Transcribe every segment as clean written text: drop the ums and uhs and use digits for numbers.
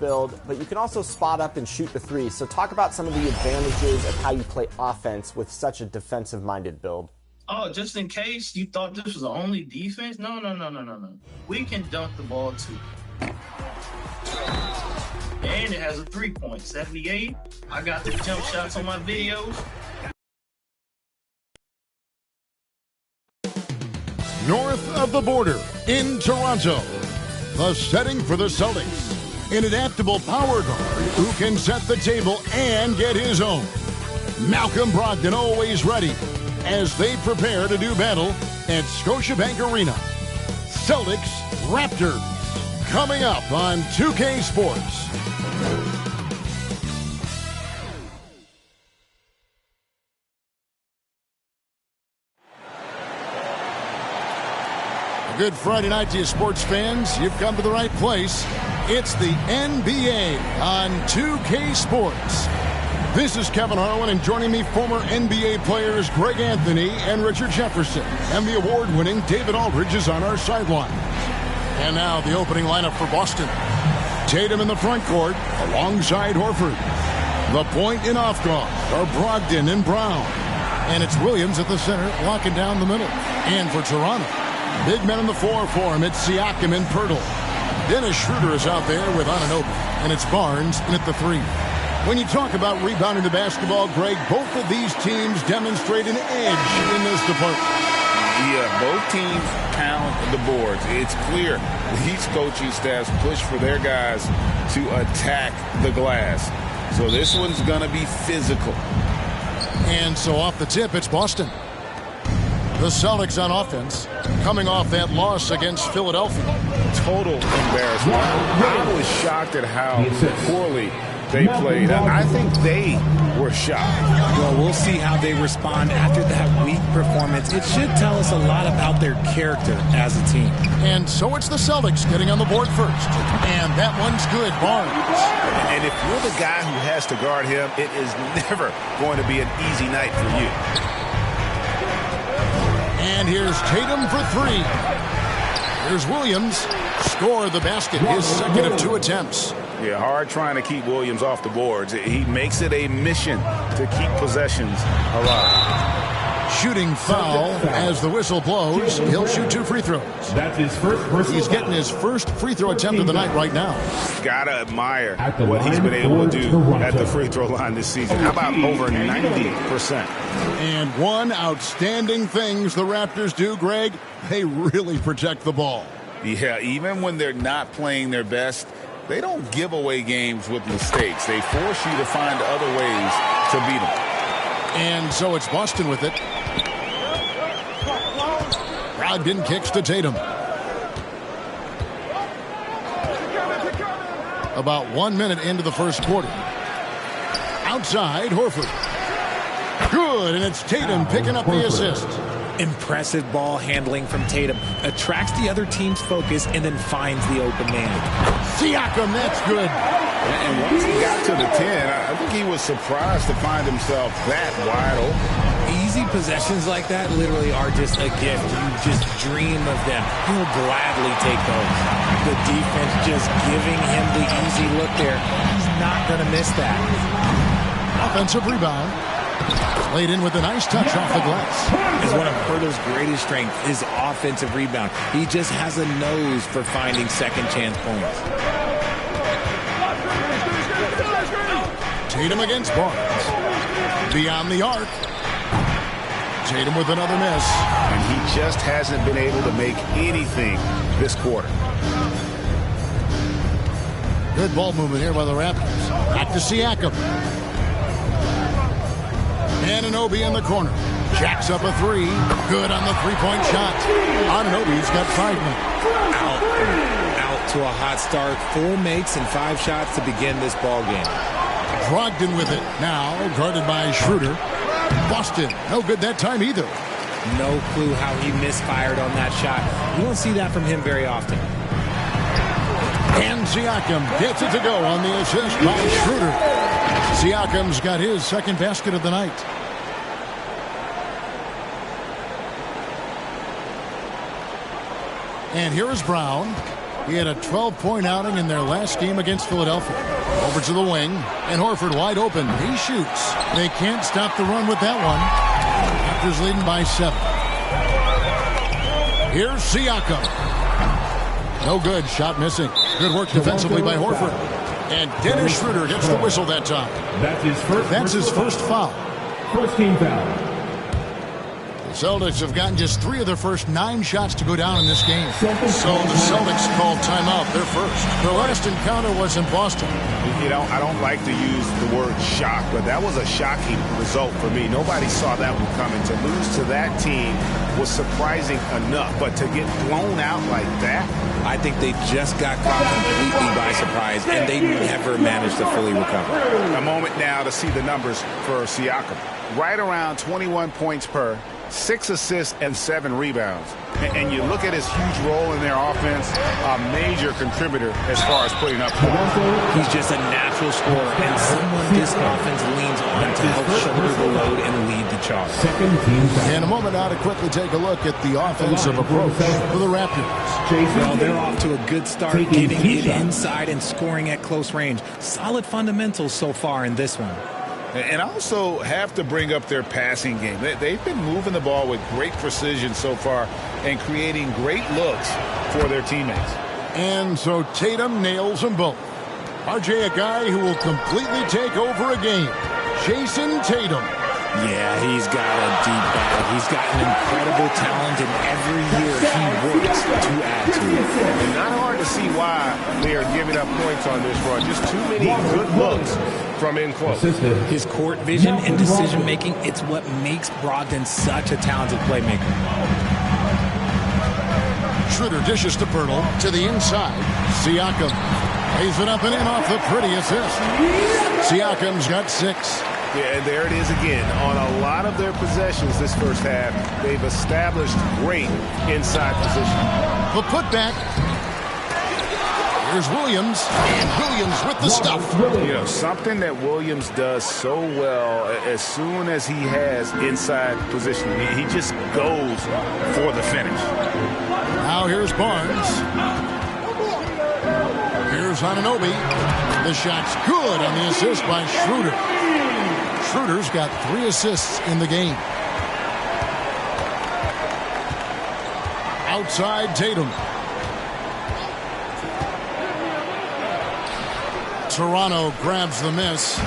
build, but you can also spot up and shoot the three. So talk about some of the advantages of how you play offense with such a defensive-minded build. Oh, just in case you thought this was the only defense? No. We can dunk the ball too. And it has a 3-point, 78. I got the jump shots on my videos. North of the border, in Toronto, the setting for the Celtics. An adaptable power guard who can set the table and get his own. Malcolm Brogdon always ready as they prepare to do battle at Scotiabank Arena. Celtics Raptors coming up on 2K Sports. Good Friday night to you, sports fans. You've come to the right place. It's the NBA on 2K Sports. This is Kevin Harlan, and joining me, former NBA players Greg Anthony and Richard Jefferson. And the award-winning David Aldridge is on our sideline. And now the opening lineup for Boston. Tatum in the front court alongside Horford. The point and off guard are Brogdon and Brown. And it's Williams at the center, locking down the middle. And for Toronto, big men in the 4 for him. It's Siakam and Pirtle. Dennis Schroeder is out there with Anunoby. And it's Barnes in at the 3. When you talk about rebounding the basketball, Greg, both of these teams demonstrate an edge in this department. Yeah, both teams pound the boards. It's clear these coaching staffs push for their guys to attack the glass. So this one's going to be physical. And so off the tip, it's Boston. The Celtics on offense, coming off that loss against Philadelphia. Total embarrassment. I was shocked at how poorly they played. I think they were shocked. Well, we'll see how they respond after that weak performance. It should tell us a lot about their character as a team. And so it's the Celtics getting on the board first. And that one's good, Barnes. And if you're the guy who has to guard him, it is never going to be an easy night for you. And here's Tatum for 3. Here's Williams. Score the basket, his second of 2 attempts. Yeah, hard trying to keep Williams off the boards. He makes it a mission to keep possessions alive. Shooting foul as the whistle blows. He'll shoot 2 free throws. That's his first. He's getting his first free throw attempt of the night right now. Gotta admire what he's been able to do at the free throw line this season. How about over 90%? And one outstanding things the Raptors do, Greg, they really protect the ball. Yeah, even when they're not playing their best, they don't give away games with mistakes. They force you to find other ways to beat them. And so it's Boston with it. Brogdon kicks to Tatum. About 1 minute into the first quarter. Outside, Horford. Good, and it's Tatum picking up the assist. Impressive ball handling from Tatum. Attracts the other team's focus and then finds the open man. Siakam, that's good. And once he got to the 10, I think he was surprised to find himself that wide open. Easy possessions like that literally are just a gift. You just dream of them. He'll gladly take those. The defense just giving him the easy look there. He's not going to miss that. Offensive rebound. Laid in with a nice touch off the glass. Is one of Pirtle's greatest strengths, his offensive rebound. He just has a nose for finding second chance points. Tatum against Barnes. Beyond the arc. Tatum with another miss. And he just hasn't been able to make anything this quarter. Good ball movement here by the Raptors. Back to Siakam. Anunoby in the corner. Jacks up a 3. Good on the three-point shot. Anunoby's got 5 men. Out to a hot start. 4 makes and 5 shots to begin this ball game. Brogdon with it. Now guarded by Schroeder. Boston, no good that time either. No clue how he misfired on that shot. You don't see that from him very often. And Siakam gets it to go on the assist by Schroeder. Siakam's got his second basket of the night. And here is Brown. He had a 12-point outing in their last game against Philadelphia. Over to the wing, and Horford wide open. He shoots. They can't stop the run with that one. Raptors leading by 7. Here's Siakam. No good. Shot missing. Good work defensively by Horford. And Dennis Schroeder gets the whistle that time. That's his first foul. First team foul. The Celtics have gotten just 3 of their first 9 shots to go down in this game. So the Celtics called timeout. They're first. Their last encounter was in Boston. You know, I don't like to use the word shock, but that was a shocking result for me. Nobody saw that one coming. To lose to that team was surprising enough, but to get blown out like that, I think they just got caught completely by surprise, and they never managed to fully recover. A moment now to see the numbers for Siakam. Right around 21 points per, 6 assists and 7 rebounds. And you look at his huge role in their offense, a major contributor as far as putting up points. He's just a natural scorer and someone this offense leans on to help shoulder the load and lead the charge. And a moment now to quickly take a look at the offensive approach for the Raptors. Well, they're off to a good start, getting it inside and scoring at close range. Solid fundamentals so far in this one. And also have to bring up their passing game. They've been moving the ball with great precision so far and creating great looks for their teammates. And so Tatum nails them both. RJ, a guy who will completely take over a game. Jason Tatum. Yeah, he's got a deep bag. He's got an incredible talent, and every year he works to add to it. And not hard to see why they are giving up points on this run. Just too many good looks from in close. His court vision and decision-making, it's what makes Brogdon such a talented playmaker. Schroeder dishes to Pirtle to the inside. Siakam lays it up and in off the pretty assist. Siakam's got 6. Yeah, and there it is again. On a lot of their possessions this first half, they've established great inside position. The putback. Here's Williams, and Williams with the stuff. You know, something that Williams does so well as soon as he has inside position, he just goes for the finish. Now here's Barnes. Here's Anunoby. The shot's good on the assist by Schroeder. Schroeder's got 3 assists in the game. Outside Tatum. Toronto grabs the miss.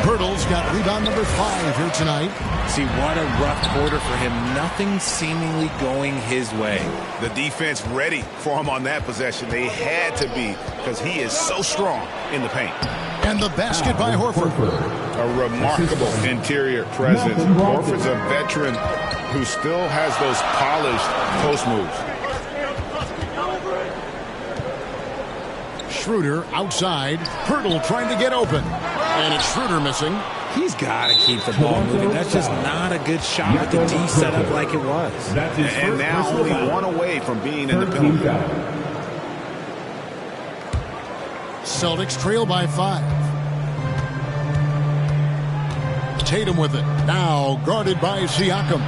Pirtle's got rebound number 5 here tonight. See, what a rough quarter for him. Nothing seemingly going his way. The defense ready for him on that possession. They had to be, because he is so strong in the paint. And the basket by Horford. A remarkable interior presence. Horford's a veteran who still has those polished post moves. Schroeder outside. Pirtle trying to get open. And it's Schroeder missing. He's got to keep the ball moving. That's just not a good shot with the D set up like it was. And now only 1 away from being in the penalty. Celtics trail by 5. Tatum with it. Now guarded by Siakam.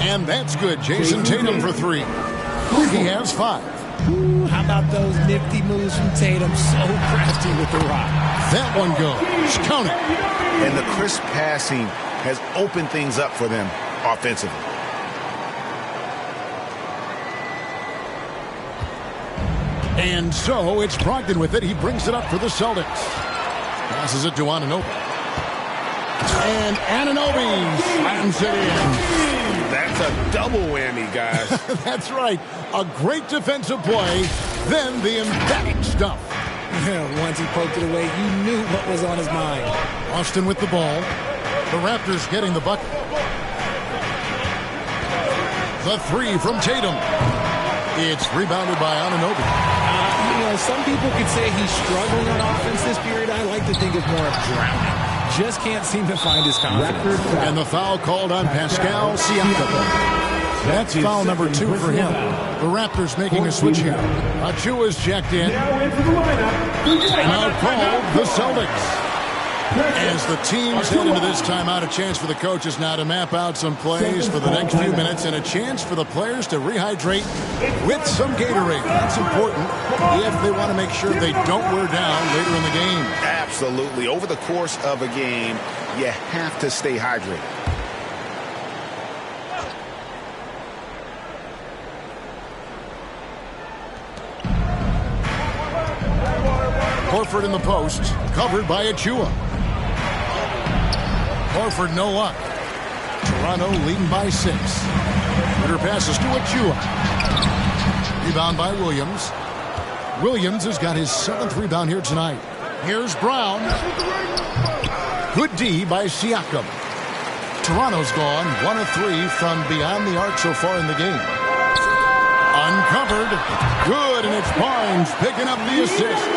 And that's good. Jason Tatum for 3. He has 5. Ooh, how about those nifty moves from Tatum? So crafty with the rock. That one goes. Count it. And the crisp passing has opened things up for them offensively. And so it's Brogdon with it. He brings it up for the Celtics. Passes it to Anunoby. And Anunoby slams it in. That's a double whammy, guys. That's right. A great defensive play, then the emphatic stuff. Once he poked it away, you knew what was on his mind. Austin with the ball. The Raptors getting the bucket. The 3 from Tatum. It's rebounded by Anunoby. Some people could say he's struggling on offense this period. I like to think it's more of drowning. Just can't seem to find his confidence. And the foul called on Pascal Siakam. That's foul number 2 for him. The Raptors making a switch here. Achua is checked in. Timeout called the Celtics. As the teams head into this timeout, a chance for the coaches now to map out some plays for the next few minutes and a chance for the players to rehydrate with some Gatorade. That's important if they want to make sure they don't wear down later in the game. Absolutely. Over the course of a game, you have to stay hydrated. Horford in the post, covered by Achua. Horford, no luck. Toronto leading by 6. Shooter passes to Achua. Rebound by Williams. Williams has got his 7th rebound here tonight. Here's Brown. Good D by Siakam. Toronto's gone 1 of 3 from beyond the arc so far in the game. Uncovered. Good, and it's Barnes picking up the assist.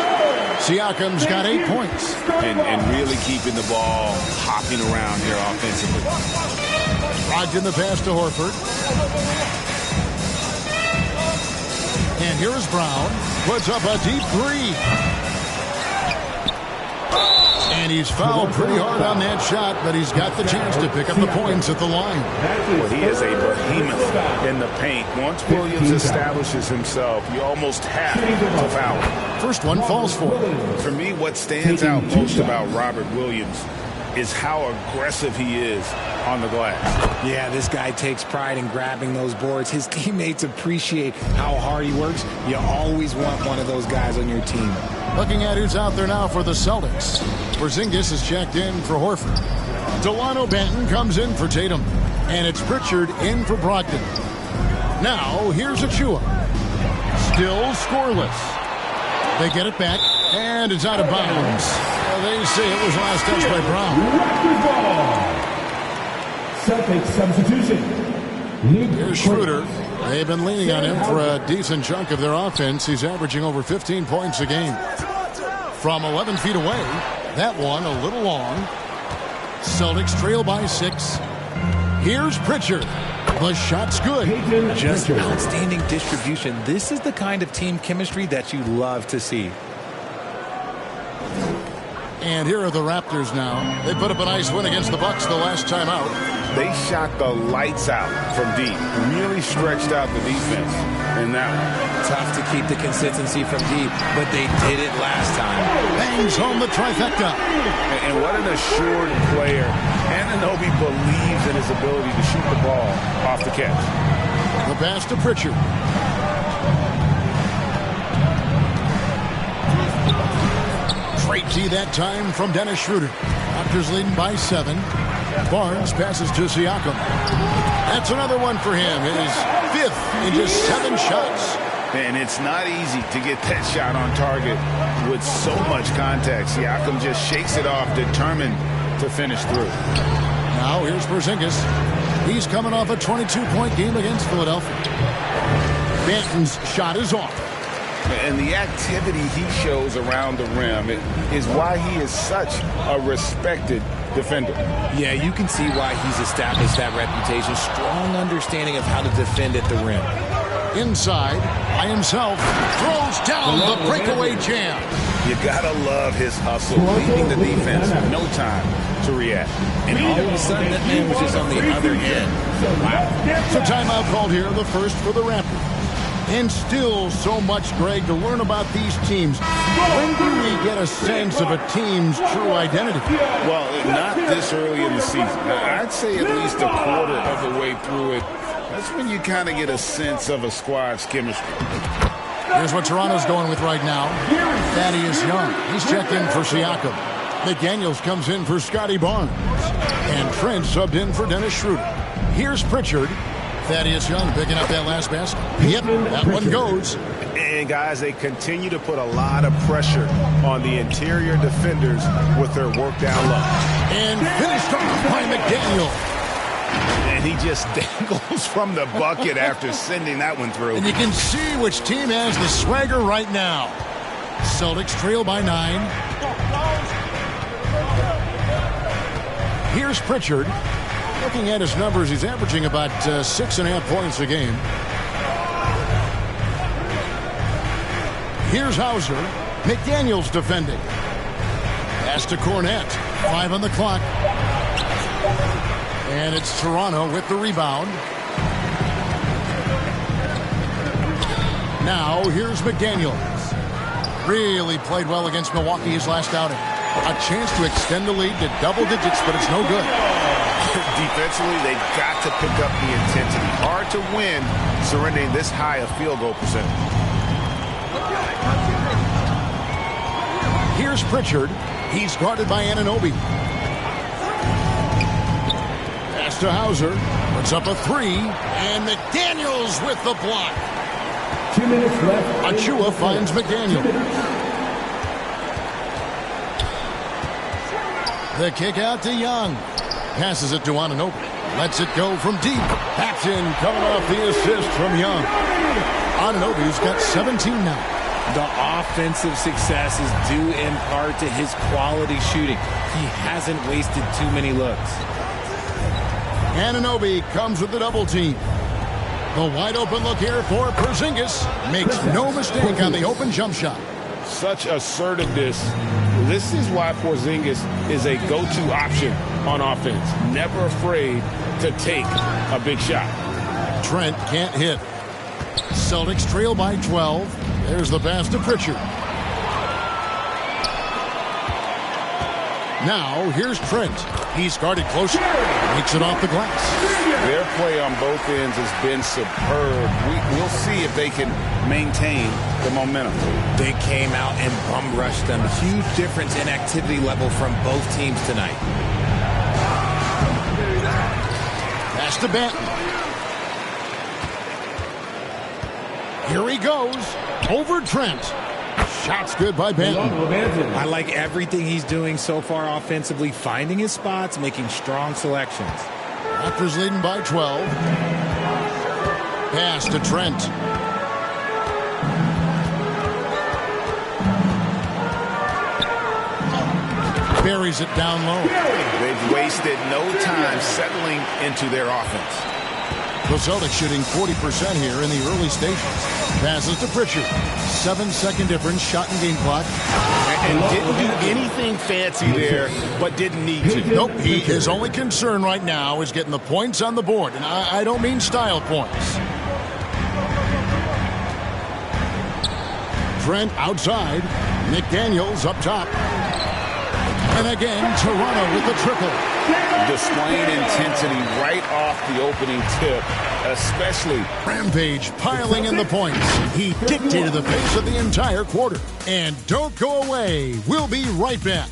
Siakam's got 8 points. And really keeping the ball hopping around here offensively. Brogdon the pass to Horford. And here is Brown. Puts up a deep 3. And he's fouled pretty hard on that shot, but he's got the chance to pick up the points at the line. Well, he is a behemoth in the paint. Once Williams establishes himself, you almost have to foul him. First one falls for him. For me, what stands out most about Robert Williams is how aggressive he is on the glass. Yeah, this guy takes pride in grabbing those boards. His teammates appreciate how hard he works. You always want one of those guys on your team. Looking at who's out there now for the Celtics. Porzingis is checked in for Horford. Delano Banton comes in for Tatum. And it's Pritchard in for Brogdon. Now, here's Achua. Still scoreless. They get it back, and it's out of bounds. They say it was last touch by Brown. Celtics substitution. Here's Schroeder. They've been leaning on him for a decent chunk of their offense. He's averaging over 15 points a game. From 11 feet away, that one a little long. Celtics trail by 6. Here's Pritchard. The shot's good. Just outstanding distribution. This is the kind of team chemistry that you love to see. And here are the Raptors now. They put up a nice win against the Bucks the last time out. They shot the lights out from deep. Really stretched out the defense in that one. Tough to keep the consistency from deep, but they did it last time. Bangs home the trifecta. And what an assured player. Anunoby believes in his ability to shoot the ball off the catch. The pass to Pritchard. Straight D that time from Dennis Schroeder. Raptors leading by 7. Barnes passes to Siakam. That's another one for him. His 5th in just 7 shots. And it's not easy to get that shot on target with so much contact. Siakam just shakes it off, determined to finish through. Now here's Porzingis. He's coming off a 22-point game against Philadelphia. Banton's shot is off. And the activity he shows around the rim is why he is such a respected defender. Yeah, you can see why he's established that reputation. Strong understanding of how to defend at the rim. Inside, by himself, throws down the breakaway jam. You gotta love his hustle, leaving the defense with no time to react. And all of a sudden, that man was just on the other end. Wow. So timeout called here, the first for the Raptors. And still so much, Greg, to learn about these teams. When do we get a sense of a team's true identity? Well, not this early in the season. I'd say at least a quarter of the way through it. That's when you kind of get a sense of a squad's chemistry. Here's what Toronto's going with right now. Thaddeus Young. He's checked in for Siakam. McDaniels comes in for Scotty Barnes. And Trent subbed in for Dennis Schroeder. Here's Pritchard. Thaddeus Young picking up that last basket. Yep, that one goes. And, guys, they continue to put a lot of pressure on the interior defenders with their work down low. And finished off by McDaniel. And he just dangles from the bucket after sending that one through. And you can see which team has the swagger right now. Celtics trail by 9. Here's Pritchard. Looking at his numbers, he's averaging about 6.5 points a game. Here's Hauser. McDaniels defending. Pass to Cornette. 5 on the clock. And it's Toronto with the rebound. Now, here's McDaniels. Really played well against Milwaukee his last outing. A chance to extend the lead to double digits, but it's no good. Defensively, they've got to pick up the intensity. Hard to win surrendering this high a field goal percentage. Here's Pritchard. He's guarded by Anunoby. Pass to Hauser. Puts up a 3. And McDaniels with the block. 2 minutes left. Achua finds McDaniels. The kick out to Young. Passes it to Anunoby. Lets it go from deep. Paxson coming off the assist from Young. Anunoby's got 17 now. The offensive success is due in part to his quality shooting. He hasn't wasted too many looks. Anunoby comes with the double team. The wide open look here for Porzingis. Makes no mistake on the open jump shot. Such assertiveness. This is why Porzingis is a go-to option on offense. Never afraid to take a big shot. Trent can't hit. Celtics trail by 12. There's the pass to Pritchard. Now, here's Trent. He's guarded closer. Makes it off the glass. Their play on both ends has been superb. We'll see if they can maintain the momentum. They came out and bum rushed them. Huge difference in activity level from both teams tonight. Pass to Banton. Here he goes. Over Trent. Shot's good by Banton. I like everything he's doing so far offensively, finding his spots, making strong selections. Raptors leading by 12. Pass to Trent. Buries it down low. They've wasted no time settling into their offense. The Celtics shooting 40% here in the early stages. Passes to Pritchard. 7-second difference, shot and game clock. And didn't do anything fancy there, but didn't need to. Nope, his only concern right now is getting the points on the board. And I don't mean style points. Trent outside. McDaniels up top. And again, Toronto with the triple. Displaying intensity right off the opening tip, especially. Rampage piling in the points. He dictated the pace of the entire quarter. And don't go away. We'll be right back.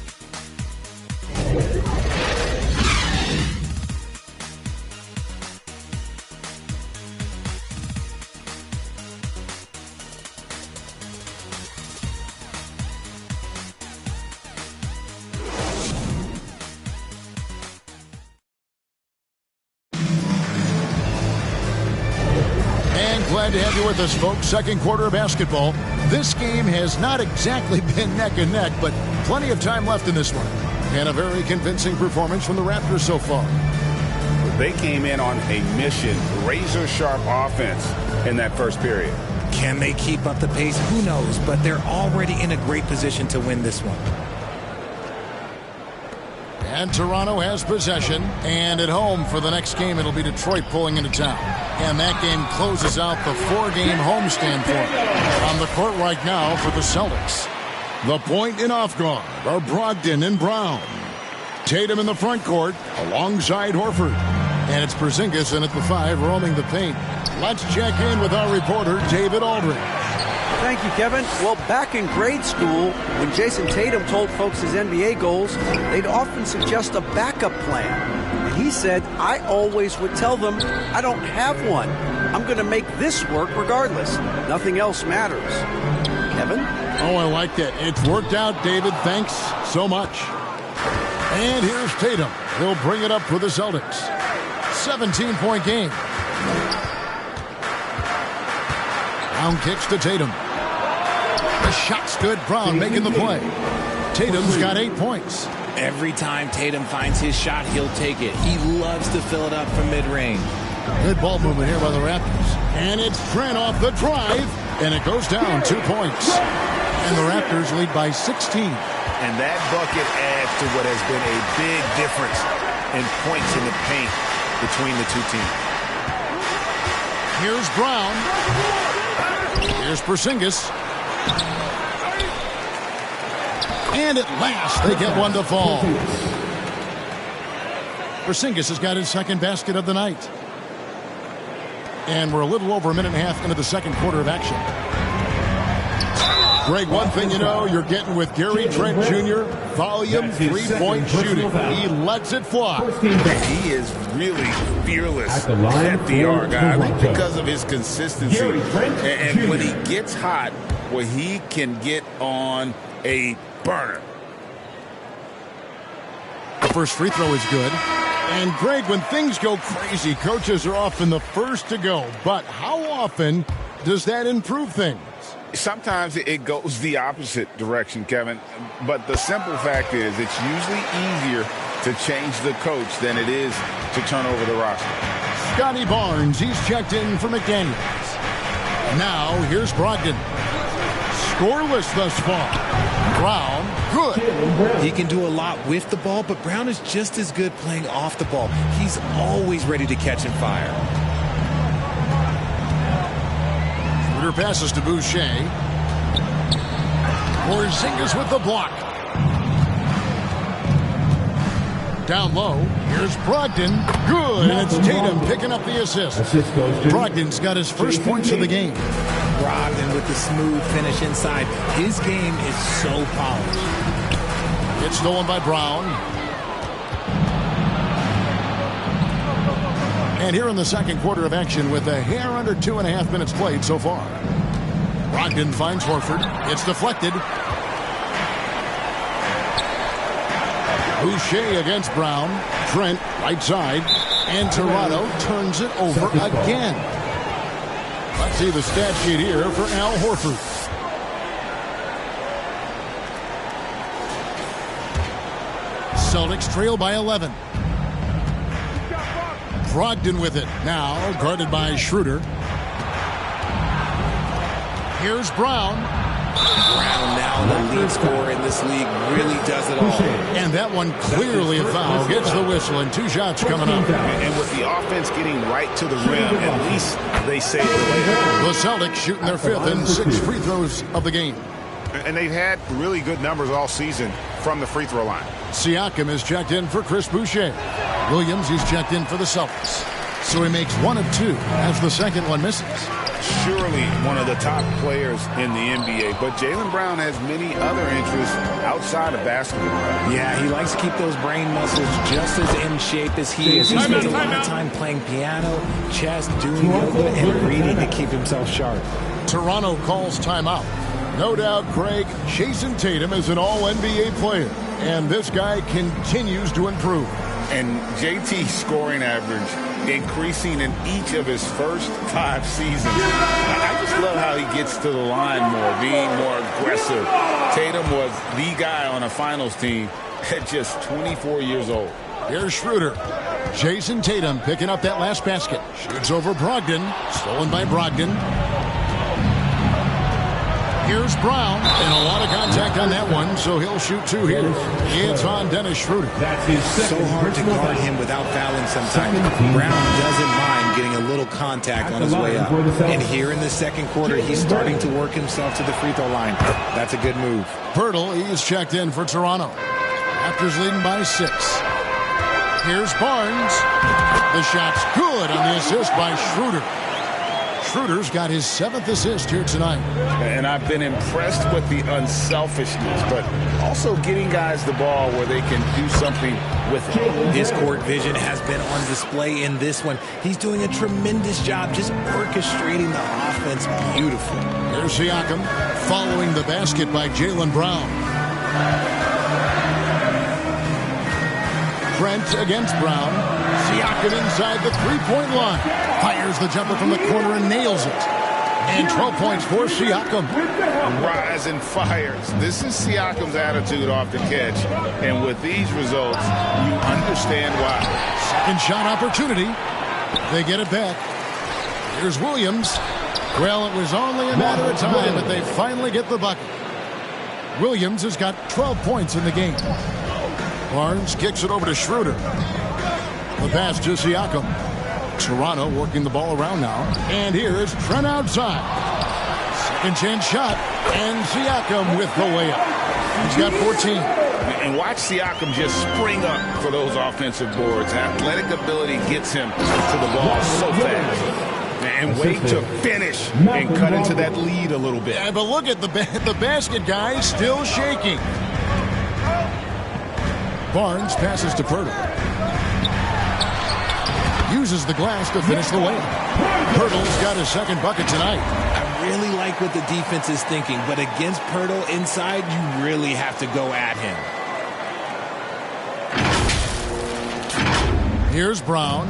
Glad to have you with us, folks. Second quarter of basketball. This game has not exactly been neck and neck, but plenty of time left in this one. And a very convincing performance from the Raptors so far. They came in on a mission, razor-sharp offense in that first period. Can they keep up the pace? Who knows, but they're already in a great position to win this one. And Toronto has possession. And at home for the next game, it'll be Detroit pulling into town. And that game closes out the 4-game homestand for them. On the court right now for the Celtics. The point and off guard are Brogdon and Brown. Tatum in the front court alongside Horford. And it's Porzingis in at the 5 roaming the paint. Let's check in with our reporter, David Aldridge. Thank you, Kevin. Well, back in grade school, when Jason Tatum told folks his NBA goals, they'd often suggest a backup plan. And he said, I always would tell them, I don't have one. I'm going to make this work regardless. Nothing else matters. Kevin? Oh, I like that. It's worked out, David. Thanks so much. And here's Tatum. He'll bring it up for the Celtics. 17-point game. Brown kicks to Tatum. The shot's good. Brown making the play. Tatum's got 8 points. Every time Tatum finds his shot, he'll take it. He loves to fill it up from mid-range. Good ball movement here by the Raptors. And it's Trent off the drive. And it goes down 2 points. And the Raptors lead by 16. And that bucket adds to what has been a big difference in points in the paint between the two teams. Here's Brown. Here's Porzingis. And at last, they get one to fall. Porzingis has got his second basket of the night. And we're a little over a minute and a half into the second quarter of action. Greg, one thing you know you're getting with Gary Trent Jr., volume three-point shooting. He lets it fly. He is really fearless at the arc, I think, because of his consistency. And when he gets hot, well, he can get on a burner. The first free throw is good. And Greg, when things go crazy, coaches are often the first to go. But how often does that improve things? Sometimes it goes the opposite direction, Kevin. But the simple fact is it's usually easier to change the coach than it is to turn over the roster. Scotty Barnes, he's checked in for McDaniels. Now here's Brogdon. Scoreless thus far. Brown, good. He can do a lot with the ball, but Brown is just as good playing off the ball. He's always ready to catch and fire. Schroeder passes to Boucher. Porzingis with the block. Down low, here's Brogdon. Good, and it's Tatum picking up the assist. Brogdon's got his first points of the game. Brogdon with the smooth finish inside. His game is so polished. It's stolen by Brown. And here in the second quarter of action with a hair under 2.5 minutes played so far. Brogdon finds Horford. It's deflected. Boucher against Brown. Trent, right side. And Toronto turns it over again. Let's see the stat sheet here for Al Horford. Celtics trail by 11. Brogdon with it. Now guarded by Schroeder. Here's Brown. Brown, now the lead scorer in this league, really does it all. And that one clearly a foul. Gets the whistle and 2 shots coming up. And with the offense getting right to the rim, at least they saved the layup. The Celtics shooting their 5th and 6 free throws of the game. And they've had really good numbers all season from the free throw line. Siakam is checked in for Chris Boucher. Williams, he's checked in for the Celtics. So he makes 1 of 2 as the second one misses. Surely one of the top players in the NBA, but Jaylen Brown has many other interests outside of basketball. Yeah, he likes to keep those brain muscles just as in shape as he is. He spends a lot of time playing piano, chess, doing yoga, and reading to keep himself sharp. Toronto calls timeout. No doubt, Greg, Jason Tatum is an all-NBA player, and this guy continues to improve. And JT's scoring average increasing in each of his first 5 seasons. I just love how he gets to the line more, being more aggressive. Tatum was the guy on a finals team at just 24 years old. Here's Schroeder. Jason Tatum picking up that last basket. Shoots over Brogdon. Stolen by Brogdon. Here's Brown, and a lot of contact on that one, so he'll shoot 2 here. It's on Dennis Schroeder. So hard to guard him without fouling sometimes. Brown doesn't mind getting a little contact on his way up. And here in the second quarter, he's starting to work himself to the free throw line. That's a good move. Pirtle, he's checked in for Toronto. Raptors leading by 6. Here's Barnes. The shot's good on the assist by Schroeder. Schroeder's got his 7th assist here tonight. And I've been impressed with the unselfishness, but also getting guys the ball where they can do something with it. His court vision has been on display in this one. He's doing a tremendous job just orchestrating the offense beautifully. There's Siakam following the basket by Jaylen Brown. Trent against Brown. Siakam inside the 3-point line. Fires the jumper from the corner and nails it. And 12 points for Siakam. Rise and fires. This is Siakam's attitude off the catch. And with these results, you understand why. Second shot opportunity. They get it back. Here's Williams. Well, it was only a matter of time, but they finally get the bucket. Williams has got 12 points in the game. Barnes kicks it over to Schroeder. The pass to Siakam. Toronto working the ball around now. And here's Trent outside. Second chance shot. And Siakam with the layup. He's got 14. And watch Siakam just spring up for those offensive boards. Athletic ability gets him to the ball so fast. And wait to finish and cut into that lead a little bit. Yeah, but look at the basket guy still shaking. Barnes passes to Pirtle. Uses the glass to finish the layup. Pirtle's got his second bucket tonight. I really like what the defense is thinking, but against Pirtle inside, you really have to go at him. Here's Brown.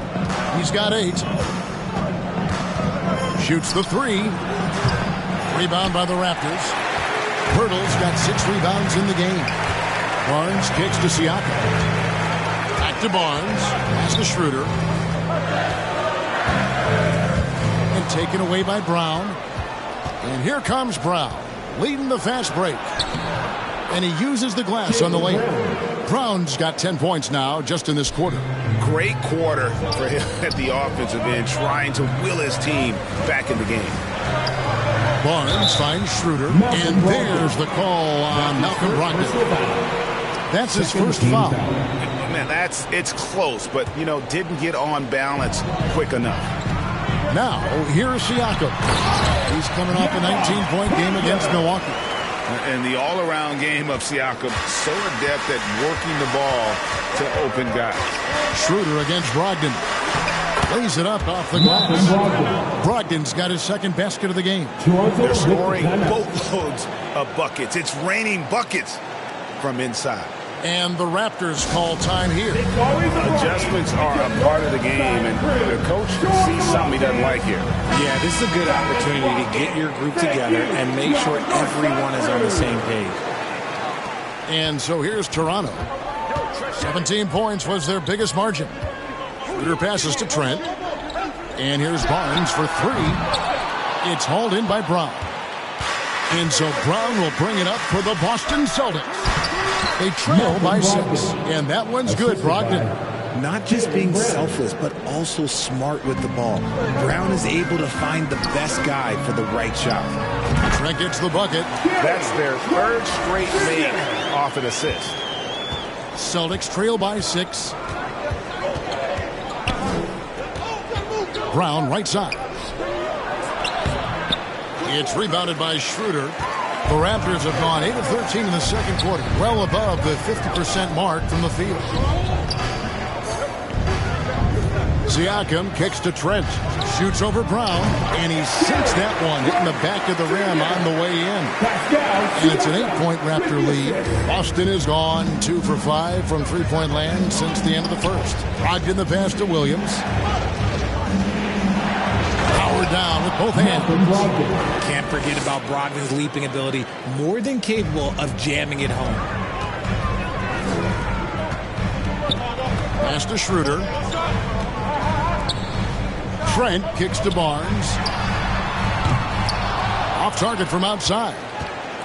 He's got 8. Shoots the 3. Rebound by the Raptors. Pirtle's got 6 rebounds in the game. Barnes kicks to Siakam. Back to Barnes. Pass to Schroeder. And taken away by Brown. And here comes Brown, leading the fast break. And he uses the glass on the layup. Brown's got 10 points now just in this quarter. Great quarter for him at the offensive end, trying to will his team back in the game. Barnes finds Schroeder, and there's the call on Malcolm Brogdon. That's his first foul. Man, it's close, but, didn't get on balance quick enough. Now, here's Siakam. He's coming off a 19-point game against Milwaukee. And the all-around game of Siakam, so adept at working the ball to open guys. Schroeder against Brogdon. Lays it up off the glass. Brogdon's got his second basket of the game. They're scoring boatloads of buckets. It's raining buckets from inside. And the Raptors call time here. Adjustments are a part of the game, and the coach sees something he doesn't like here. Yeah, this is a good opportunity to get your group together and make sure everyone is on the same page. And so here's Toronto. 17 points was their biggest margin. Schroeder passes to Trent. And here's Barnes for 3. It's hauled in by Brown. And so Brown will bring it up for the Boston Celtics. They trail by 6. And that one's good, Brogdon. Not just being selfless, but also smart with the ball. Brown is able to find the best guy for the right shot. Trent gets the bucket. That's their third straight make off an assist. Celtics trail by 6. Brown right side. It's rebounded by Schroeder. The Raptors have gone 8 of 13 in the second quarter, well above the 50% mark from the field. Siakam kicks to Trent, shoots over Brown, and he sinks that one, hitting the back of the rim on the way in. And it's an 8-point Raptor lead. Boston is gone 2 for 5 from three-point land since the end of the first. Brogdon the pass to Williams. Howard down with both hands. Can't forget about Brogdon's leaping ability, more than capable of jamming it home. Pass to Schroeder. Trent kicks to Barnes. Off target from outside.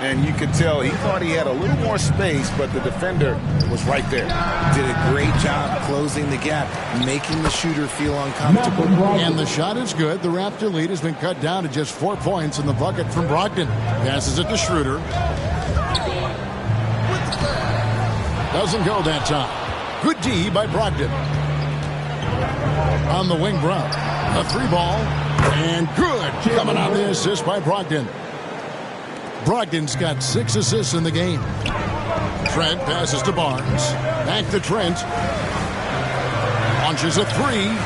And you could tell he thought he had a little more space, but the defender was right there. Did a great job closing the gap, making the shooter feel uncomfortable. And the shot is good. The Raptor lead has been cut down to just 4 points in the bucket from Brogdon. Passes it to Schroeder. Doesn't go that time. Good D by Brogdon. On the wing, Brown. A 3-ball. And good. Coming out the assist by Brogdon. Brogdon's got 6 assists in the game. Trent passes to Barnes. Back to Trent. Launches a 3.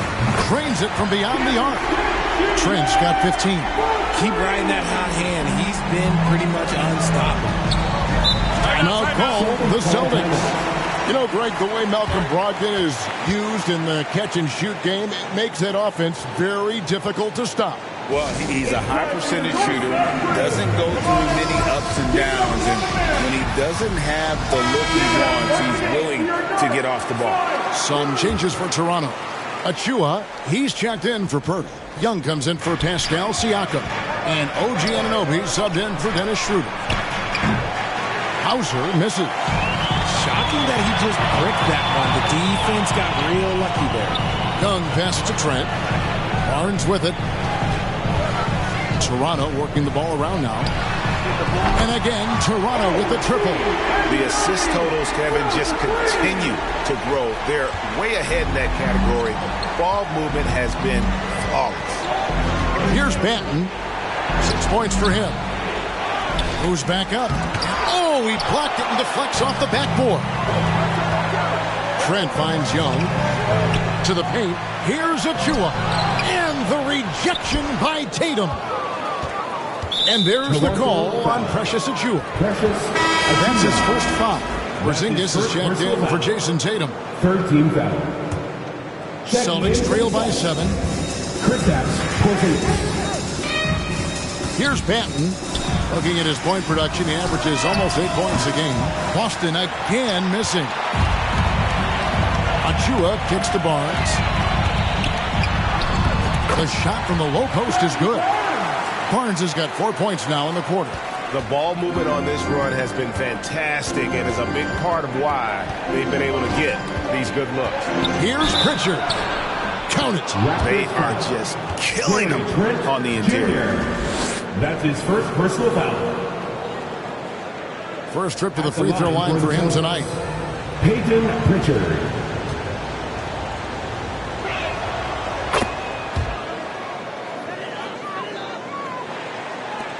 Trains it from beyond the arc. Trent's got 15. Keep riding that hot hand. He's been pretty much unstoppable. Timeout call, the Celtics. You know, Greg, the way Malcolm Brogdon is used in the catch-and-shoot game, it makes that offense very difficult to stop. Well, he's a high-percentage shooter, doesn't go through many ups and downs, and when he doesn't have the look he wants, he's willing to get off the ball. Some changes for Toronto. Achua, he's checked in for Pirtle. Young comes in for Pascal Siakam. And OG Anunoby subbed in for Dennis Schroeder. Hauser misses. Shocking that he just bricked that one. The defense got real lucky there. Young passes to Trent. Barnes with it. Toronto working the ball around now. And again, Toronto with the triple. The assist totals, Kevin, just continue to grow. They're way ahead in that category. Ball movement has been flawless. Here's Banton. 6 points for him. Moves back up. Oh, he blocked it and deflects off the backboard. Trent finds Young. To the paint. Here's Achua. And the rejection by Tatum. And there's the call on Precious Achua. That's his first foul. Porzingis is checked in for Jason Tatum. 13 foul. Celtics trail by 7. Here's Banton. Looking at his point production, he averages almost 8 points a game. Boston again missing. Achua kicks to Barnes. The shot from the low post is good. Barnes has got 4 points now in the quarter. The ball movement on this run has been fantastic and is a big part of why they've been able to get these good looks. Here's Pritchard. Count it. They are just killing them on the interior. That's his first personal foul. First trip to the free throw line for him tonight. Peyton Pritchard.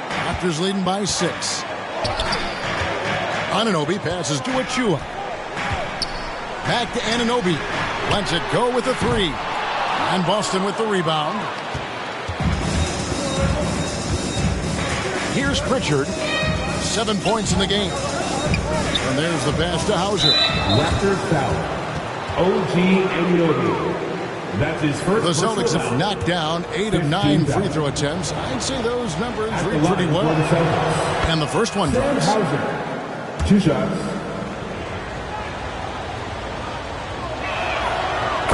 Raptors leading by 6. Anunoby passes to Achua. Back to Anunoby. Lets it go with the 3. And Boston with the rebound. Here's Pritchard. 7 points in the game. And there's the pass to Hauser. Raptors foul. OG Anunoby. That's his first. The Celtics have knocked down 8 of 9 free throw attempts. I'd say those numbers read pretty well. And the first one drops. Hauser. 2 shots.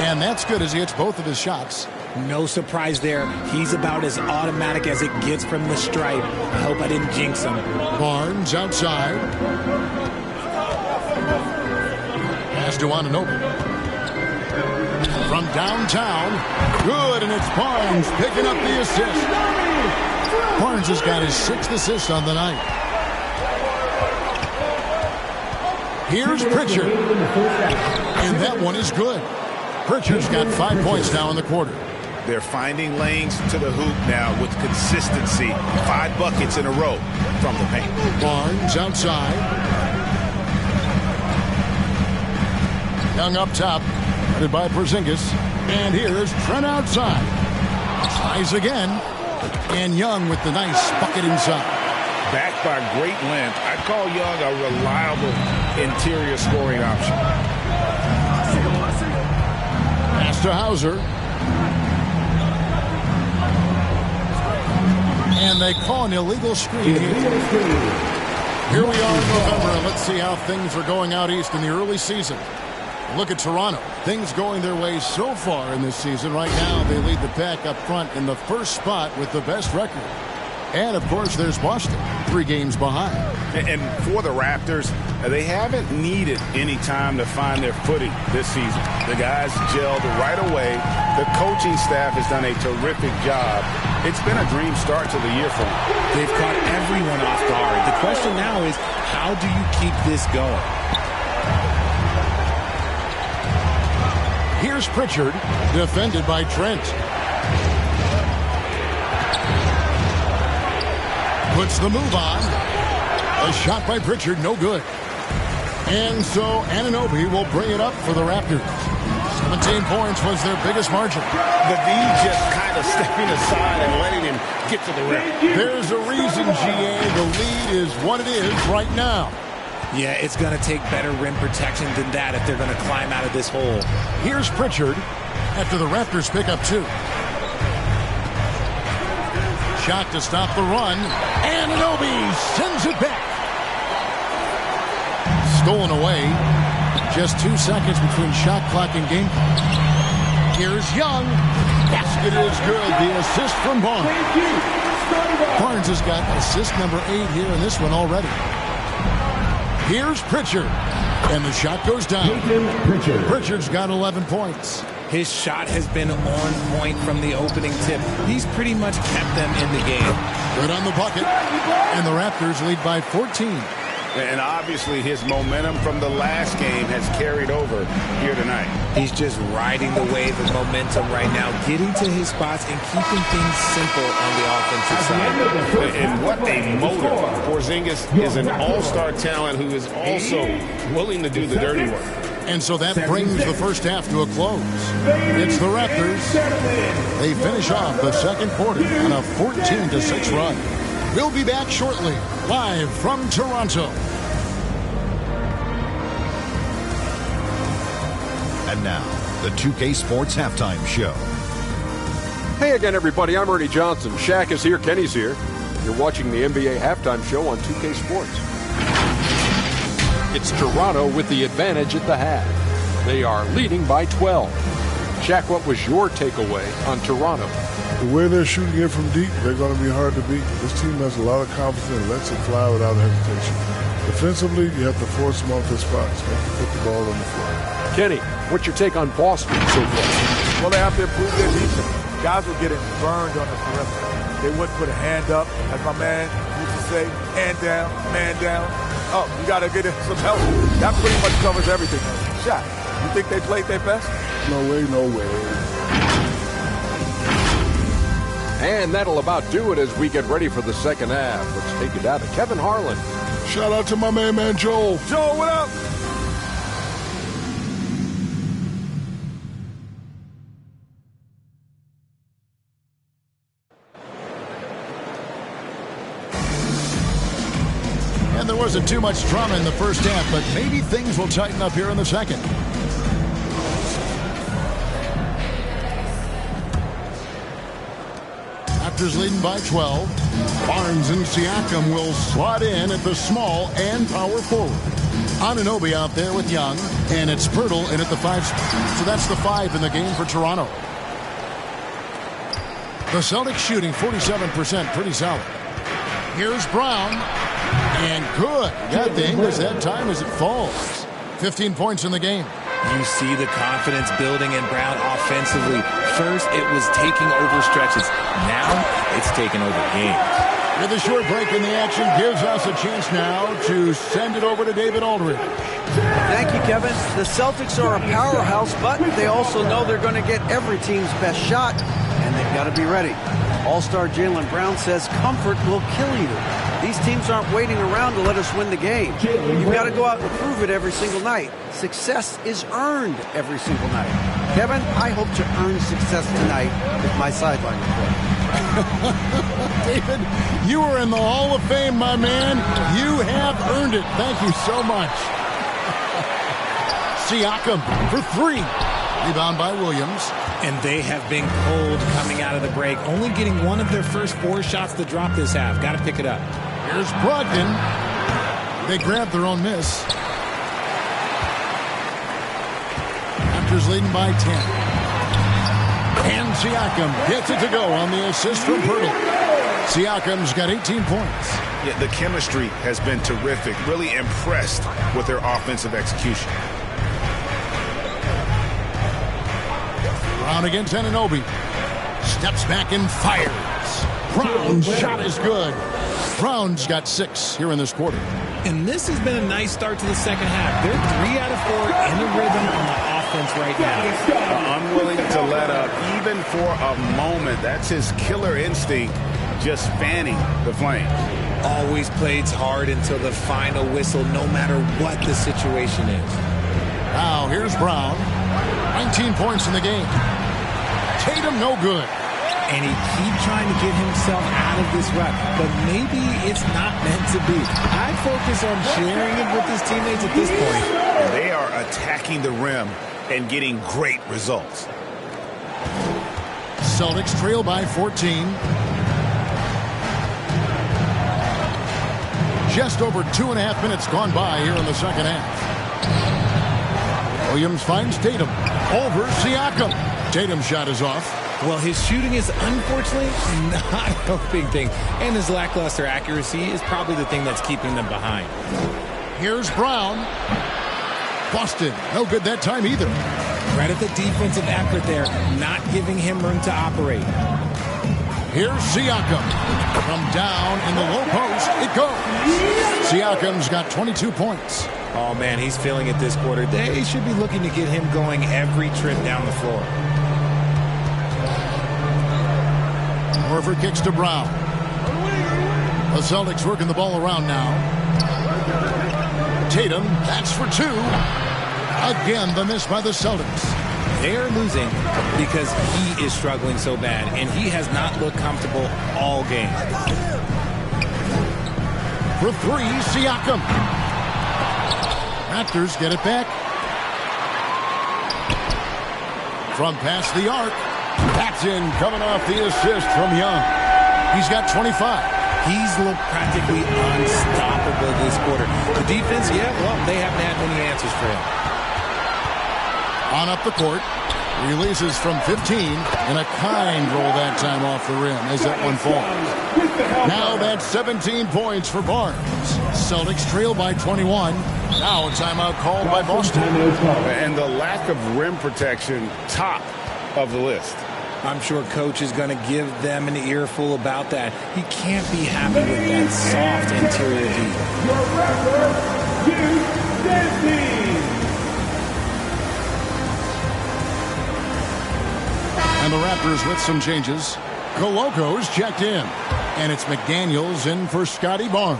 And that's good as he hits both of his shots. No surprise there. He's about as automatic as it gets from the stripe. I hope I didn't jinx him. Barnes outside. Pass to Anunoby. From downtown. Good, and it's Barnes picking up the assist. Barnes has got his 6th assist on the night. Here's Pritchard. And that one is good. Pritchard's got 5 points now in the quarter. They're finding lanes to the hoop now with consistency. 5 buckets in a row from the paint. Barnes outside. Young up top. Headed by Porzingis. And here's Trent outside. Tries again. And Young with the nice bucket inside. Backed by great length. I'd call Young a reliable interior scoring option. Pass to Hauser. And they call an illegal screen. Here we are in November, and let's see how things are going out east in the early season. Look at Toronto. Things going their way so far in this season. Right now, they lead the pack up front in the first spot with the best record. And, of course, there's Boston, 3 games behind. And for the Raptors, they haven't needed any time to find their footing this season. The guys gelled right away. The coaching staff has done a terrific job. It's been a dream start to the year for them. They've caught everyone off guard. The question now is, how do you keep this going? Here's Pritchard, defended by Trent. Puts the move on. A shot by Pritchard, no good. And so Anunoby will bring it up for the Raptors. 17 points was their biggest margin. The D just kind of stepping aside and letting him get to the rim. There's a reason, GA. The lead is what it is right now. Yeah, it's going to take better rim protection than that if they're going to climb out of this hole. Here's Pritchard after the Raptors pick up 2. Shot to stop the run. Anunoby sends it back. Stolen away. Just 2 seconds between shot clock and game clock. Here's Young. Basket is good. The assist from Barnes. Barnes has got assist number 8 here in this one already. Here's Pritchard. And the shot goes down. Pritchard's got 11 points. His shot has been on point from the opening tip. He's pretty much kept them in the game. Good on the bucket. And the Raptors lead by 14. And obviously his momentum from the last game has carried over here tonight. He's just riding the wave of momentum right now, getting to his spots and keeping things simple on the offensive side. And what a motor. Porzingis is an all-star talent who is also willing to do the dirty work. And so that brings the first half to a close. It's the Raptors. They finish off the second quarter on a 14-6 run. We'll be back shortly, live from Toronto. And now, the 2K Sports Halftime Show. Hey again, everybody. I'm Ernie Johnson. Shaq is here. Kenny's here. You're watching the NBA Halftime Show on 2K Sports. It's Toronto with the advantage at the half. They are leading by 12. Shaq, what was your takeaway on Toronto? The way they're shooting it from deep, they're going to be hard to beat. This team has a lot of confidence and lets it fly without hesitation. Defensively, you have to force them off their spots. You have to put the ball on the floor. Kenny, what's your take on Boston so far? Well, they have to improve their defense. Guys were getting burned on the perimeter. They wouldn't put a hand up, as my man used to say, hand down, man down. Oh, you got to get him some help. That pretty much covers everything. Shaq, you think they played their best? No way, no way. And that'll about do it as we get ready for the second half. Let's take it down to Kevin Harlan. Shout out to my main man, Joel. Joel, what up? And there wasn't too much drama in the first half, but maybe things will tighten up here in the second. Raptors leading by 12. Barnes and Siakam will slot in at the small and power forward. Anunoby out there with Young, and it's Pirtle in at the 5 spot. So that's the 5 in the game for Toronto. The Celtics shooting 47%, pretty solid. Here's Brown, and good. That thing was that time as it falls. 15 points in the game. You see the confidence building in Brown offensively. First, it was taking over stretches. Now, it's taking over games. With a short break in the action, gives us a chance now to send it over to David Aldridge. Thank you, Kevin. The Celtics are a powerhouse, but they also know they're going to get every team's best shot, and they've got to be ready. All-star Jaylen Brown says comfort will kill you. These teams aren't waiting around to let us win the game. You've got to go out and prove it every single night. Success is earned every single night. Kevin, I hope to earn success tonight with my sideline report. David, you are in the Hall of Fame, my man. You have earned it. Thank you so much. Siakam for 3. Rebound by Williams. And they have been cold coming out of the break, only getting one of their first 4 shots to drop this half. Got to pick it up. Here's Brogdon. They grab their own miss. Raptors leading by 10. And Siakam gets it to go on the assist from Pirtle. Siakam's got 18 points. Yeah, the chemistry has been terrific. Really impressed with their offensive execution. Brown against Anunoby. Steps back and fires. Brown's shot is good. Brown's got 6 here in this quarter. And this has been a nice start to the second half. They're 3 out of 4 in the rhythm on the offense right now. Unwilling to let up even for a moment. That's his killer instinct, just fanning the flame. Always plays hard until the final whistle, no matter what the situation is. Now here's Brown. 19 points in the game. Tatum no good. And he keeps trying to get himself out of this rut, but maybe it's not meant to be. I'd focus on sharing it with his teammates at this point. And they are attacking the rim and getting great results. Celtics trail by 14. Just over 2.5 minutes gone by here in the second half. Williams finds Tatum. Over Siakam. Tatum's shot is off. Well, his shooting is unfortunately not a big thing. And his lackluster accuracy is probably the thing that's keeping them behind. Here's Brown. Boston, no good that time either. Credit the defensive effort there, not giving him room to operate. Here's Siakam. From down in the low post, it goes. Siakam's got 22 points. Oh, man, he's feeling it this quarter. They should be looking to get him going every trip down the floor. Horford kicks to Brown. The Celtics working the ball around now. Tatum, that's for two. Again, the miss by the Celtics. They are losing because he is struggling so bad, and he has not looked comfortable all game. For three, Siakam. Raptors get it back. From past the arc. That's in, coming off the assist from Young. He's got 25. He's looked practically unstoppable this quarter. The defense, yeah, well, they haven't had many answers for him. On up the court. Releases from 15. And a kind roll that time off the rim as that one falls. Now that's 17 points for Barnes. Celtics trail by 21. Now a timeout called by Boston. And the lack of rim protection, top of the list. I'm sure coach is going to give them an earful about that. He can't be happy with that soft interior D. And the Raptors with some changes. Coloco's checked in. And it's McDaniels in for Scotty Barnes.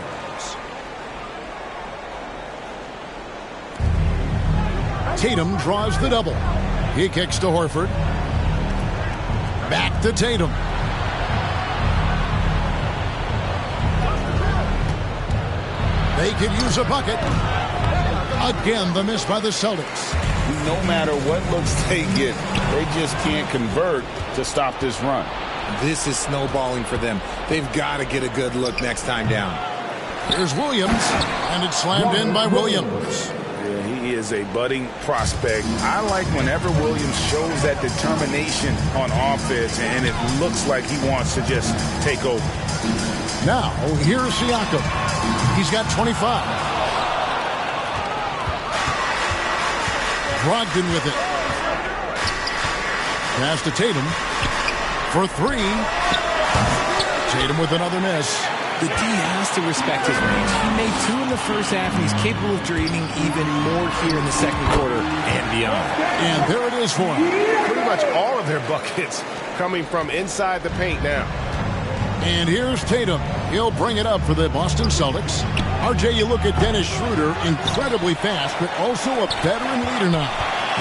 Tatum draws the double. He kicks to Horford. Back to Tatum. They could use a bucket. Again, the miss by the Celtics. No matter what looks they get, they just can't convert to stop this run. This is snowballing for them. They've got to get a good look next time down. Here's Williams, and it's slammed in by Williams. He is a budding prospect. I like whenever Williams shows that determination on offense and it looks like he wants to just take over. Now, here's Siakam. He's got 25. Brogdon with it. Pass to Tatum. For three. Tatum with another miss. The D has to respect his range. He made two in the first half, and he's capable of dreaming even more here in the second quarter and beyond. And there it is for him. Pretty much all of their buckets coming from inside the paint now. And here's Tatum. He'll bring it up for the Boston Celtics. RJ, you look at Dennis Schroeder, incredibly fast, but also a veteran leader now.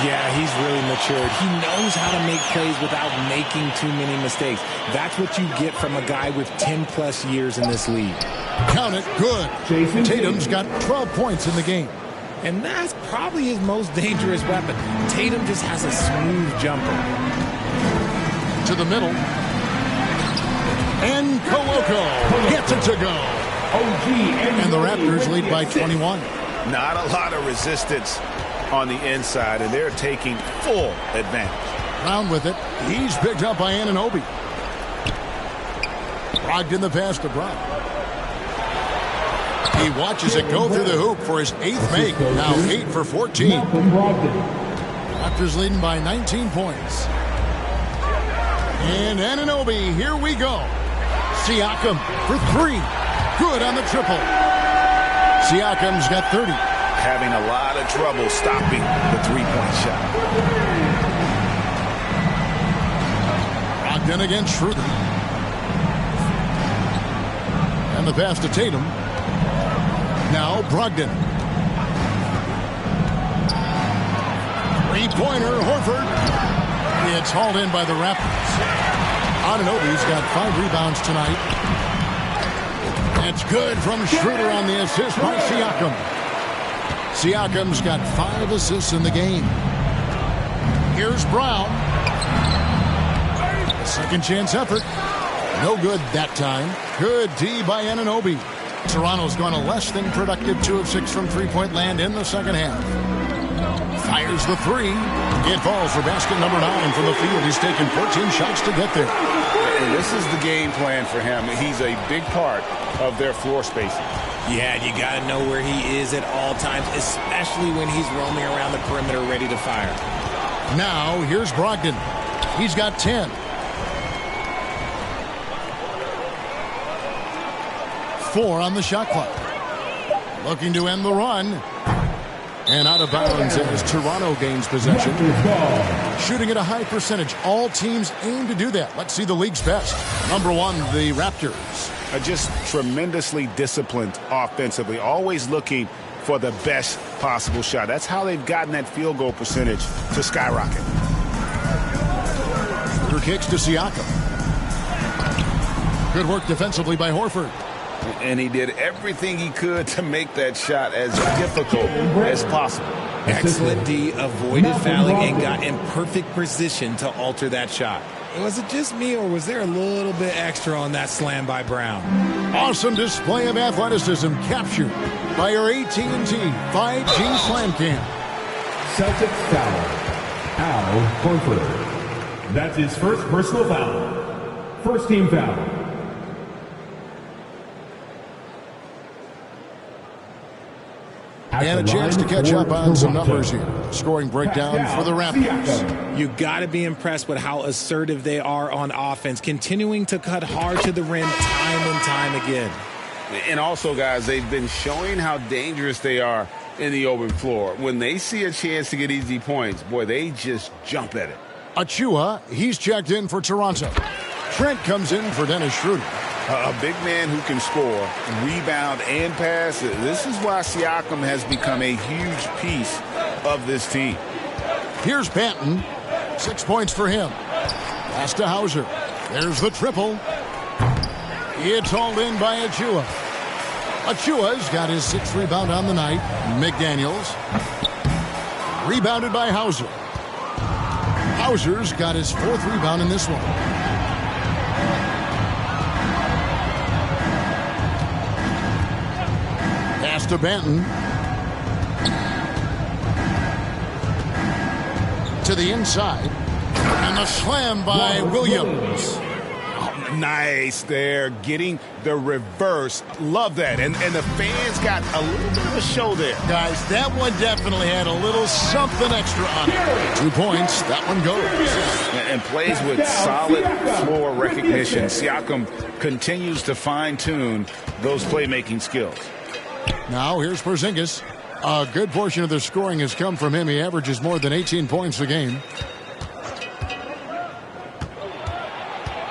Yeah, he's really matured. He knows how to make plays without making too many mistakes. That's what you get from a guy with 10-plus years in this league. Count it, good. Tatum's got 12 points in the game. And that's probably his most dangerous weapon. Tatum just has a smooth jumper. To the middle. And Coloco gets it to go. And the Raptors lead by 21. Not a lot of resistance on the inside, and they're taking full advantage. Brown with it. He's picked up by Anunoby. Brogdon the pass to Brown. He watches it go through the hoop for his 8th make. Now 8 for 14. Raptors leading by 19 points. And Anunoby, here we go. Siakam for three. Good on the triple. Siakam's got 30. Having a lot of trouble stopping the three-point shot. Brogdon against Schroeder. And the pass to Tatum. Now Brogdon. Three-pointer, Horford. It's hauled in by the Raptors. Anunoby's got 5 rebounds tonight. It's good from Schroeder on the assist by Siakam. Siakam's got 5 assists in the game. Here's Brown. A second chance effort. No good that time. Good D by Anunoby. Toronto's gone a less than productive 2 of 6 from three-point land in the second half. Fires the three. It falls for basket number 9 from the field. He's taken 14 shots to get there. And this is the game plan for him. He's a big part of their floor spacing. Yeah, you got to know where he is at all times, especially when he's roaming around the perimeter ready to fire. Now, here's Brogdon. He's got 10. 4 on the shot clock. Looking to end the run. And out of bounds as Toronto gains possession. Shooting at a high percentage. All teams aim to do that. Let's see the league's best. Number 1, the Raptors. Just tremendously disciplined offensively. Always looking for the best possible shot. That's how they've gotten that field goal percentage to skyrocket. Through kicks to Siakam. Good work defensively by Horford. And he did everything he could to make that shot as difficult as possible. Excellent D, avoided fouling and got in perfect position to alter that shot. Was it just me, or was there a little bit extra on that slam by Brown? Awesome display of athleticism captured by our AT&T 5G Slam Cam. Celtics foul. Al Horford. That's his first personal foul. First team foul. And a chance to catch up on some numbers here. Scoring breakdown for the Raptors. You got to be impressed with how assertive they are on offense, continuing to cut hard to the rim time and time again. And also, guys, they've been showing how dangerous they are in the open floor. When they see a chance to get easy points, boy, they just jump at it. Achua, he's checked in for Toronto. Trent comes in for Dennis Schroeder. A big man who can score, rebound, and pass. This is why Siakam has become a huge piece of this team. Here's Banton. 6 points for him. Pass to Hauser. There's the triple. It's hauled in by Achua. Achua's got his 6th rebound on the night. McDaniels. Rebounded by Hauser. Hauser's got his 4th rebound in this one. Pass to Banton. To the inside. And the slam by Williams. Oh, nice there. Getting the reverse. Love that. And the fans got a little bit of a show there. Guys, that one definitely had a little something extra on it. 2 points. That one goes. And plays with solid floor recognition. Siakam continues to fine-tune those playmaking skills. Now here's Porzingis. A good portion of their scoring has come from him. He averages more than 18 points a game.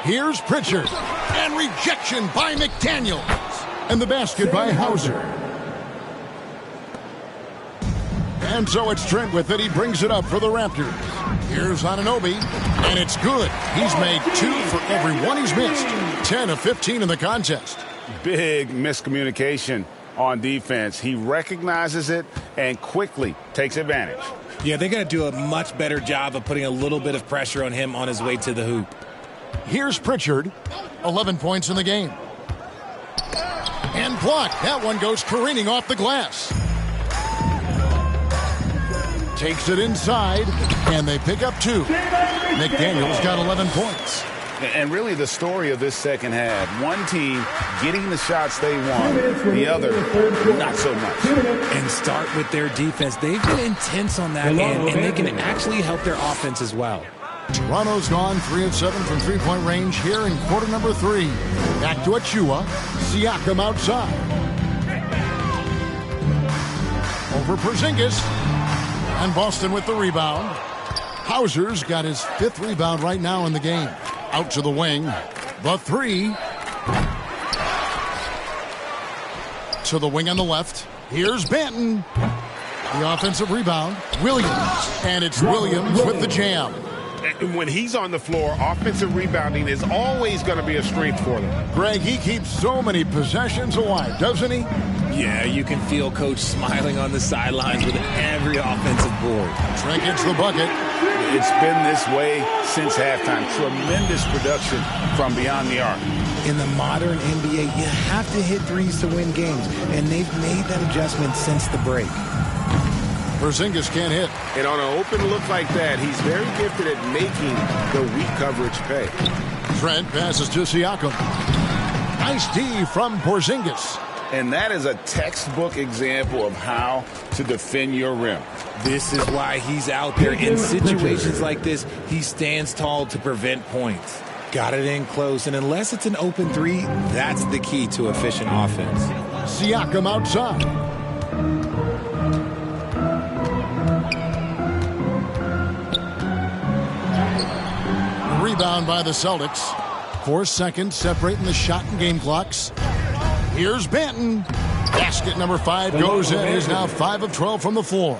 Here's Pritchard. And rejection by McDaniels. And the basket by Hauser. And so it's Trent with it. He brings it up for the Raptors. Here's Anunoby. And it's good. He's made 2 for every one he's missed. 10 of 15 in the contest. Big miscommunication on defense. He recognizes it and quickly takes advantage. Yeah, they got to do a much better job of putting a little bit of pressure on him on his way to the hoop. Here's Pritchard. 11 points in the game. And blocked. That one goes careening off the glass. Takes it inside, and they pick up 2. McDaniels got 11 points. And really the story of this second half, one team getting the shots they want, the other not so much. And start with their defense. They've been intense on that end, and they can actually help their offense as well. Toronto's gone 3 of 7 from three-point range here in quarter number 3. Back to Achua. Siakam outside. Over Porzingis. And Boston with the rebound. Hauser's got his 5th rebound right now in the game. Out to the wing. The 3. To the wing on the left. Here's Banton. The offensive rebound. Williams. And it's Williams with the jam. When he's on the floor, offensive rebounding is always going to be a strength for them. Greg, he keeps so many possessions alive, doesn't he? Yeah, you can feel Coach smiling on the sidelines with every offensive board. Trent gets the bucket. It's been this way since halftime. Tremendous production from beyond the arc. In the modern NBA, you have to hit threes to win games, and they've made that adjustment since the break. Porzingis can't hit. And on an open look like that, he's very gifted at making the weak coverage pay. Trent passes to Siakam. Nice D from Porzingis. And that is a textbook example of how to defend your rim. This is why he's out there. In situations like this, he stands tall to prevent points. Got it in close, and unless it's an open three, that's the key to efficient offense. Siakam outside. Rebound by the Celtics. 4 seconds separating the shot and game clocks. Here's Banton. Basket number 5 goes in. He's now 5 of 12 from the floor.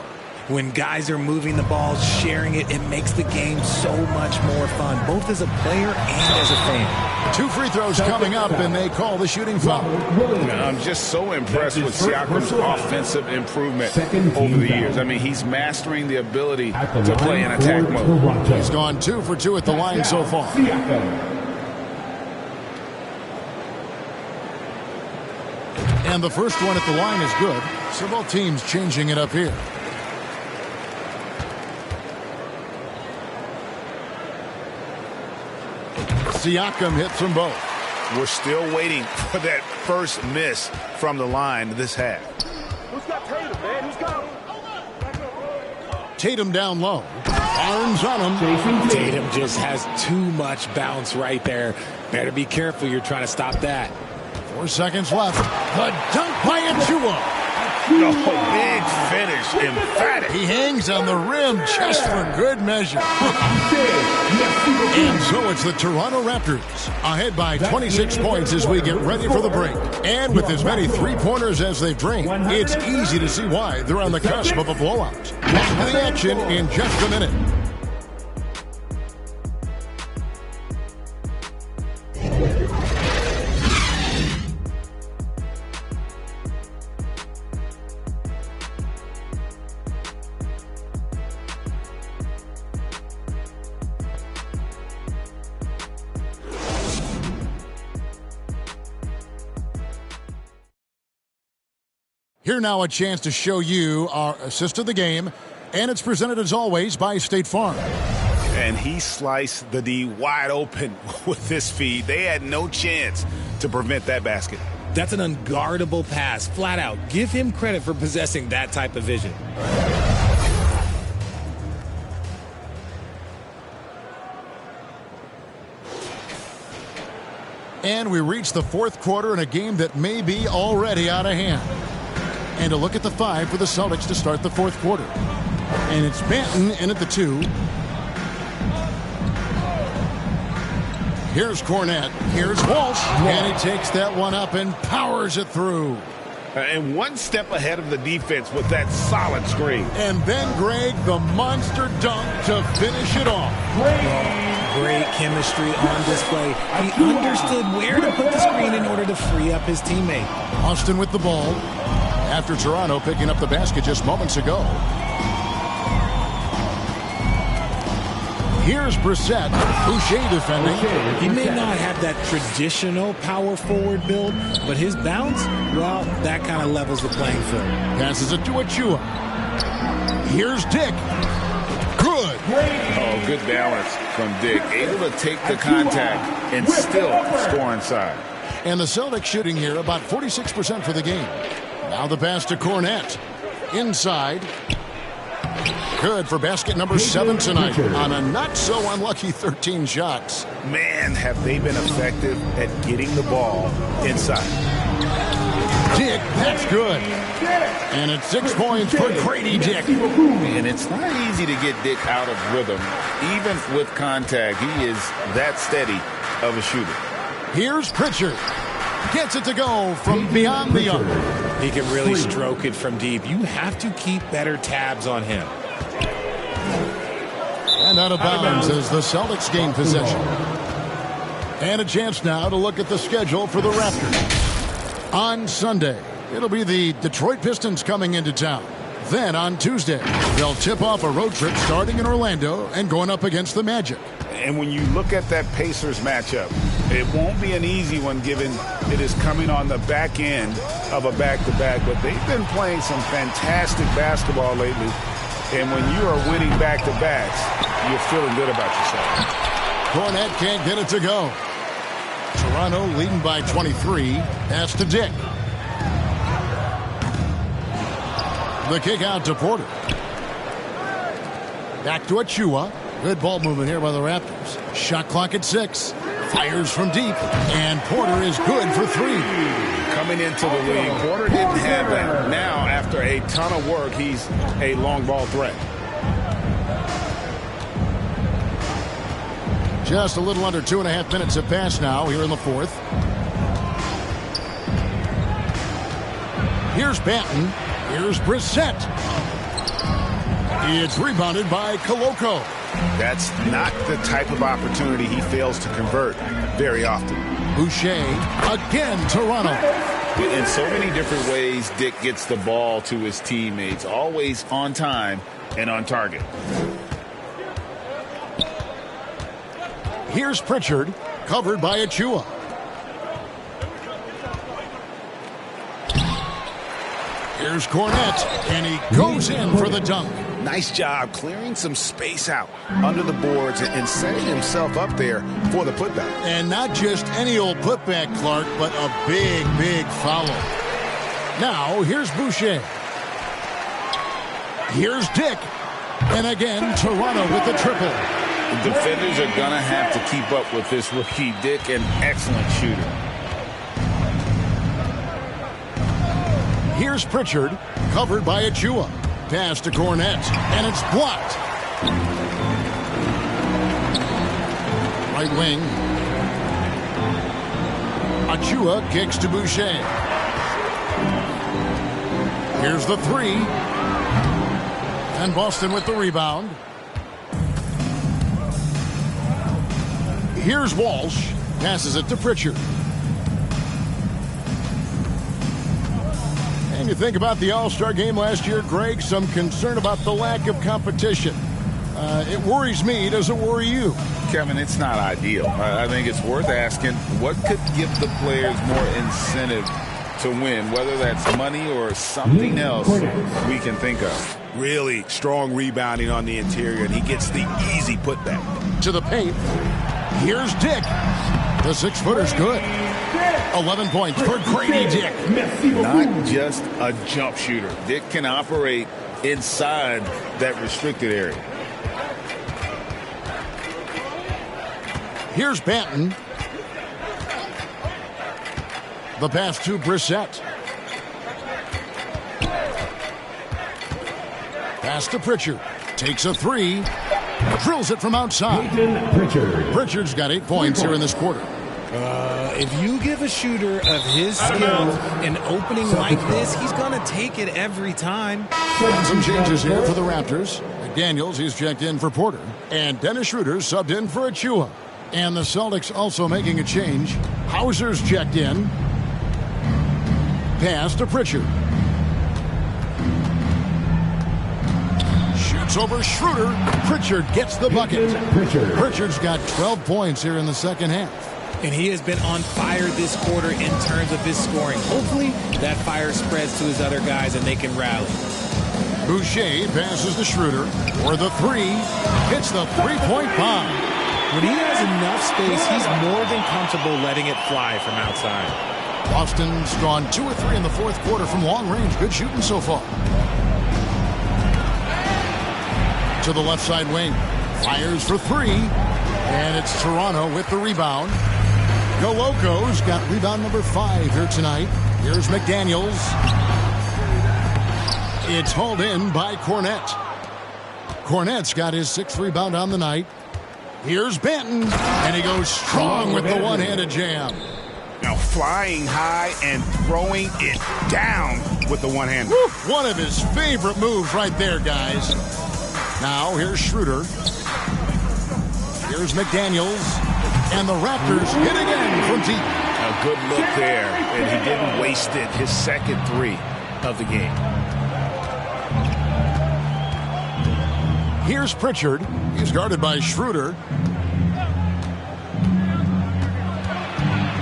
When guys are moving the ball, sharing it, it makes the game so much more fun, both as a player and as a fan. 2 free throws coming up, and they call the shooting foul. I'm just so impressed with Siakam's offensive improvement over the years. I mean, he's mastering the ability to play in attack mode. He's gone 2 for 2 at the line so far. And the first one at the line is good. So both teams changing it up here. Siakam hits them both. We're still waiting for that first miss from the line this half. Who's got Tatum, man? Who's got him? Tatum down low. Arms on him. Tatum just has too much bounce right there. Better be careful. You're trying to stop that. 4 seconds left. The dunk by Achua. No, big finish, emphatic. He hangs on the rim just for good measure. And so it's the Toronto Raptors ahead by 26 points as we get ready for the break. And with as many three-pointers as they've drained, it's easy to see why they're on the cusp of a blowout. Back to the action in just a minute. Here now a chance to show you our assist of the game, and it's presented as always by State Farm. And he sliced the D wide open with this feed. They had no chance to prevent that basket. That's an unguardable pass, flat out. Give him credit for possessing that type of vision. And we reach the fourth quarter in a game that may be already out of hand. And a look at the 5 for the Celtics to start the fourth quarter. And it's Banton in at the 2. Here's Cornette. Here's Walsh. And he takes that one up and powers it through. And one step ahead of the defense with that solid screen. And then Greg, the monster dunk to finish it off. Great chemistry on display. He understood where to put the screen in order to free up his teammate. Austin with the ball. After Toronto picking up the basket just moments ago. Here's Brissett. Boucher defending. He may not have that traditional power forward build, but his bounce, well, that kind of levels the playing field. Passes it to Achua. Here's Dick. Good. Oh, good balance from Dick. Able to take the contact and still score inside. And the Celtics shooting here about 46% for the game. Now the pass to Cornette. Inside. Good for basket number 7 tonight on a not-so-unlucky 13 shots. Man, have they been effective at getting the ball inside. Dick, that's good. And it's 6 points for Grady Dick. And it's not easy to get Dick out of rhythm. Even with contact, he is that steady of a shooter. Here's Pritchard. Gets it to go from beyond the arc. He can really stroke it from deep. You have to keep better tabs on him. And out of bounds as the Celtics gain possession. And a chance now to look at the schedule for the Raptors. On Sunday, it'll be the Detroit Pistons coming into town. Then on Tuesday, they'll tip off a road trip starting in Orlando and going up against the Magic. And when you look at that Pacers matchup, it won't be an easy one given it is coming on the back end of a back-to-back. But they've been playing some fantastic basketball lately. And when you are winning back-to-backs, you're feeling good about yourself. Cornette can't get it to go. Toronto leading by 23. Pass to Dick. The kick out to Porter. Back to Achua. Good ball movement here by the Raptors. Shot clock at 6. Fires from deep. And Porter is good for 3. Coming into the league, Porter didn't have that. Now, after a ton of work, he's a long ball threat. Just a little under 2.5 minutes have passed now here in the fourth. Here's Banton. Here's Brissett. It's rebounded by Koloko. That's not the type of opportunity he fails to convert very often. Boucher again, Toronto. In so many different ways, Dick gets the ball to his teammates, always on time and on target. Here's Pritchard, covered by Achua. Here's Cornette, and he goes in for the dunk. Nice job clearing some space out under the boards and setting himself up there for the putback. And not just any old putback, Clark, but a big, big foul. Now, here's Boucher. Here's Dick. And again, Toronto with the triple. The defenders are going to have to keep up with this rookie. Dick, an excellent shooter. Here's Pritchard, covered by Achua. Pass to Cornette, and it's blocked. Right wing. Achua kicks to Boucher. Here's the 3. And Boston with the rebound. Here's Walsh. Passes it to Pritchard. And you think about the All-Star game last year, Greg, some concern about the lack of competition. It worries me. Does it worry you? Kevin, it's not ideal. I think it's worth asking what could give the players more incentive to win, whether that's money or something else we can think of. Really strong rebounding on the interior, and he gets the easy putback. To the paint. Here's Dick. The 6-footer's good. 11 points for Grady Dick. Not just a jump shooter. Dick can operate inside that restricted area. Here's Banton. The pass to Brissett. Pass to Pritchard. Takes a 3. Drills it from outside. Pritchard's got 8 points here in this quarter. If you give a shooter of his skill an opening like this, he's going to take it every time. Some changes here for the Raptors. McDaniels, he's checked in for Porter. And Dennis Schroeder subbed in for Achua. And the Celtics also making a change. Hauser's checked in. Pass to Pritchard. Shoots over Schroeder. Pritchard gets the bucket. Pritchard's got 12 points here in the second half. And he has been on fire this quarter in terms of his scoring. Hopefully, that fire spreads to his other guys and they can rally. Boucher passes to Schroeder for the 3. Hits the three-point bomb. When he has enough space, he's more than comfortable letting it fly from outside. Boston's gone 2 or 3 in the fourth quarter from long range. Good shooting so far. To the left side wing. Fires for 3. And it's Toronto with the rebound. Goloko's got rebound number 5 here tonight. Here's McDaniels. It's hauled in by Cornette. Cornette's got his 6th rebound on the night. Here's Banton, and he goes strong with the one-handed jam. Now flying high and throwing it down with the one-hander. One of his favorite moves right there, guys. Now here's Schroeder. Here's McDaniels. And the Raptors hit again from deep. A good look there, and he didn't waste it. His second 3 of the game. Here's Pritchard. He's guarded by Schroeder.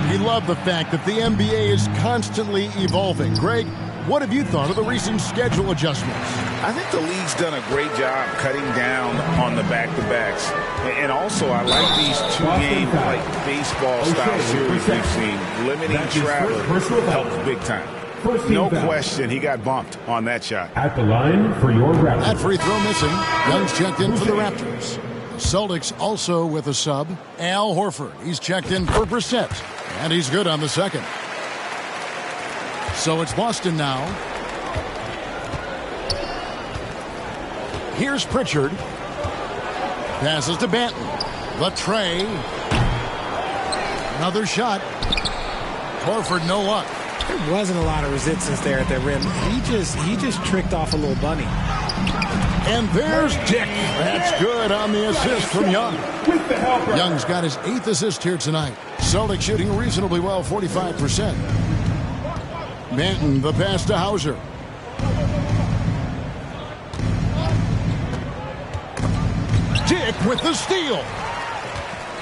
He loved the fact that the NBA is constantly evolving. Greg, what have you thought of the recent schedule adjustments? I think the league's done a great job cutting down on the back-to-backs. And also, I like these 2-game like baseball-style series we've seen. Limiting travel helps big time. No question, he got bumped on that shot. At the line for your Raptors. That free throw missing. Young's checked in for the Raptors. Celtics also with a sub. Al Horford. He's checked in for Brissett. And he's good on the second. So it's Boston now. Here's Pritchard. Passes to Banton. The tray. Another shot. Horford, no luck. There wasn't a lot of resistance there at the rim. He just tricked off a little bunny. And there's Dick. That's good on the assist from Young. Young's got his 8th assist here tonight. Celtics shooting reasonably well, 45%. Banton, the pass to Hauser. Dick with the steal.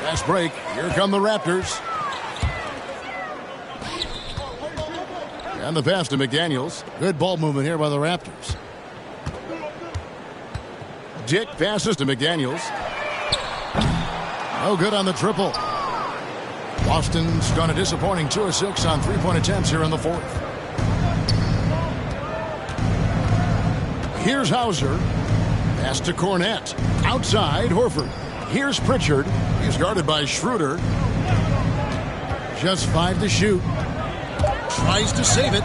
Fast break. Here come the Raptors. And the pass to McDaniels. Good ball movement here by the Raptors. Dick passes to McDaniels. No good on the triple. Boston's gone a disappointing 2 of 6 on 3-point attempts here in the 4th. Here's Hauser. Pass to Cornette. Outside, Horford. Here's Pritchard. He's guarded by Schroeder. Just 5 to shoot. Tries to save it.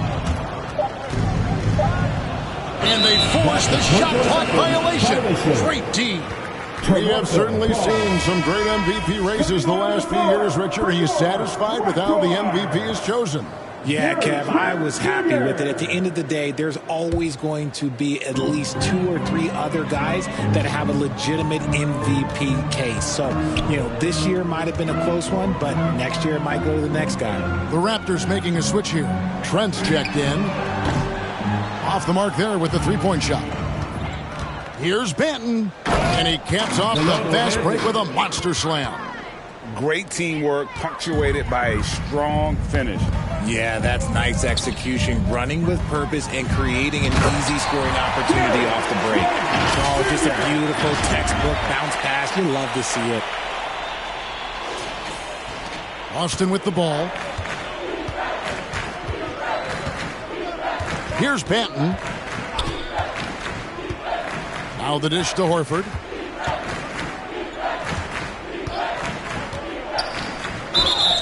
And they force the shot clock violation. Great D. We have certainly seen some great MVP races the last few years, Richard. Are you satisfied with how the MVP is chosen? Yeah, Kev, I was happy with it. At the end of the day, there's always going to be at least 2 or 3 other guys that have a legitimate MVP case. So, this year might have been a close one, but next year it might go to the next guy. The Raptors making a switch here. Trent's checked in. Off the mark there with the 3-point shot. Here's Banton. And he caps off the fast break with a monster slam. Great teamwork punctuated by a strong finish. Yeah, that's nice execution, running with purpose and creating an easy scoring opportunity off the break. Oh, just a beautiful textbook bounce pass. You love to see it. Austin with the ball. Here's Banton. Now the dish to Horford.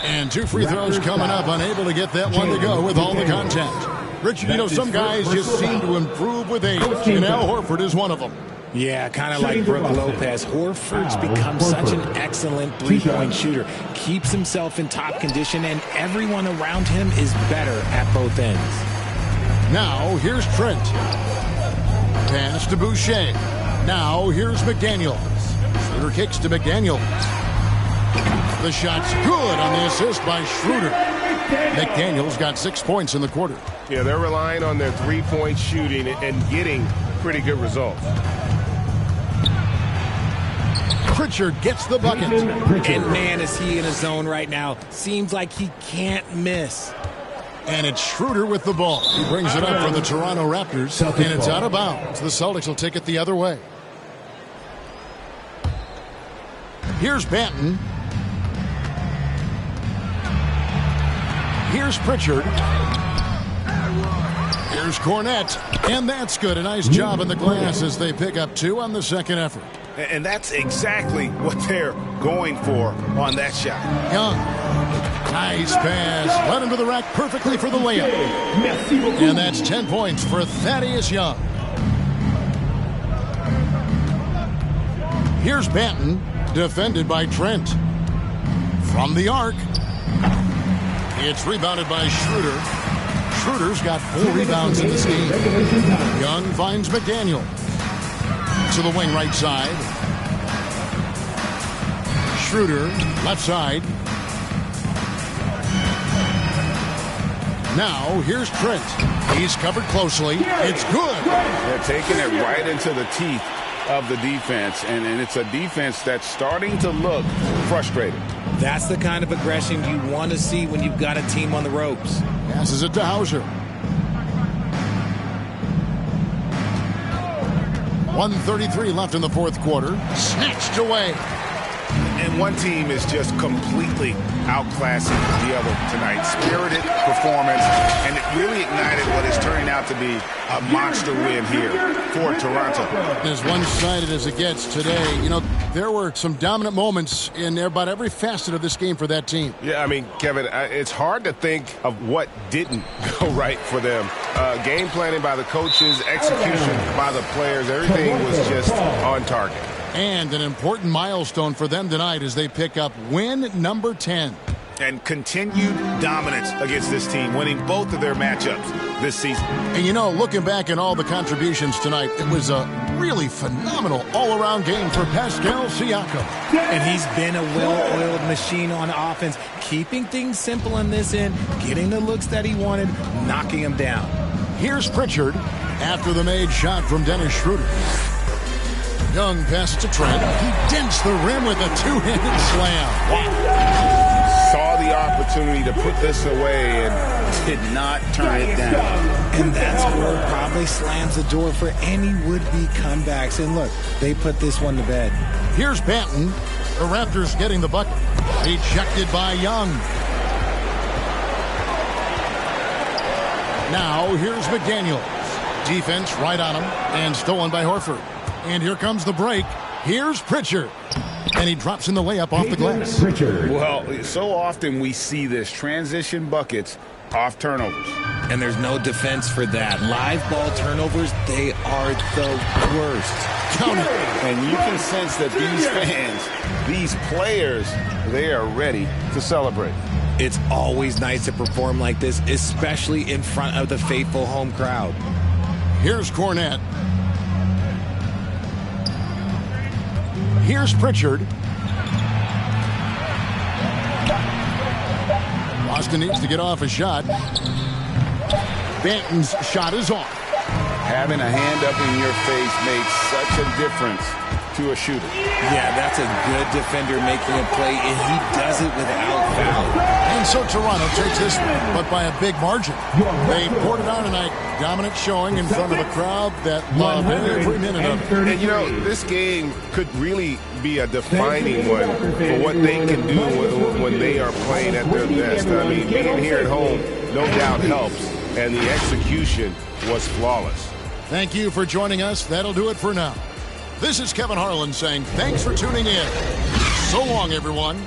And 2 free throws coming up. Unable to get that one to go with all the contact. Richard, some guys just seem to improve with age, and Al Horford is one of them. Yeah, kind of like Brook Lopez. Horford's become such an excellent 3-point shooter. Keeps himself in top condition, and everyone around him is better at both ends. Now, here's Trent. Pass to Boucher. Now, here's McDaniels. Schroeder kicks to McDaniels. The shot's good on the assist by Schroeder. McDaniels got 6 points in the quarter. Yeah, they're relying on their 3-point shooting and getting pretty good results. Pritchard gets the bucket. And man, is he in a zone right now. Seems like he can't miss. And it's Schroeder with the ball. He brings it up for the Toronto Raptors. And it's out of bounds. The Celtics will take it the other way. Here's Banton. Here's Pritchard. Here's Cornette. And that's good. A nice job in the glass as they pick up 2 on the second effort. And that's exactly what they're going for on that shot. Young. Nice pass. Led him to the rack perfectly for the layup. And that's 10 points for Thaddeus Young. Here's Banton. Defended by Trent. From the arc. It's rebounded by Schroeder. Schroeder's got 4 rebounds in this game. Young finds McDaniel. To the wing right side. Schroeder, left side. Now, here's Trent. He's covered closely. It's good. They're taking it right into the teeth of the defense, and it's a defense that's starting to look frustrated. That's the kind of aggression you want to see when you've got a team on the ropes. Passes it to Hauser. 1:33 left in the 4th quarter. Snatched away. And one team is just completely outclassing the other tonight. Spirited performance, and it really ignited what is turning out to be a monster win here for Toronto. As one-sided as it gets today, there were some dominant moments in about every facet of this game for that team. Yeah, I mean, Kevin, it's hard to think of what didn't go right for them. Game planning by the coaches, execution by the players, everything was just on target. And an important milestone for them tonight as they pick up win number 10. And continued dominance against this team, winning both of their matchups this season. And looking back at all the contributions tonight, it was a really phenomenal all-around game for Pascal Siakam. And he's been a well-oiled machine on offense, keeping things simple on this end, getting the looks that he wanted, knocking them down. Here's Pritchard after the made shot from Dennis Schroeder. Young passes to Trent. He dents the rim with a two-handed slam. Wow. Saw the opportunity to put this away and did not turn it down. And that score probably slams the door for any would-be comebacks. And look, they put this one to bed. Here's Banton. The Raptors getting the bucket. Ejected by Young. Now here's McDaniels. Defense right on him and stolen by Horford. And here comes the break. Here's Pritchard. And he drops in the layup off the glass. Well, so often we see this transition buckets off turnovers. And there's no defense for that. Live ball turnovers, they are the worst. Count it. And you can sense that these fans, these players, they are ready to celebrate. It's always nice to perform like this, especially in front of the faithful home crowd. Here's Cornette. Here's Pritchard. Boston needs to get off a shot. Banton's shot is off. Having a hand up in your face made such a difference to a shooter. Yeah, that's a good defender making a play, and he does it without foul. And so Toronto takes this one, but by a big margin. They poured it on tonight. Dominant showing in front of a crowd that loved every minute of it. And this game could really be a defining one for what they can do when they are playing at their best. I mean, being here at home no doubt helps, and the execution was flawless. Thank you for joining us. That'll do it for now. This is Kevin Harlan saying thanks for tuning in. So long, everyone.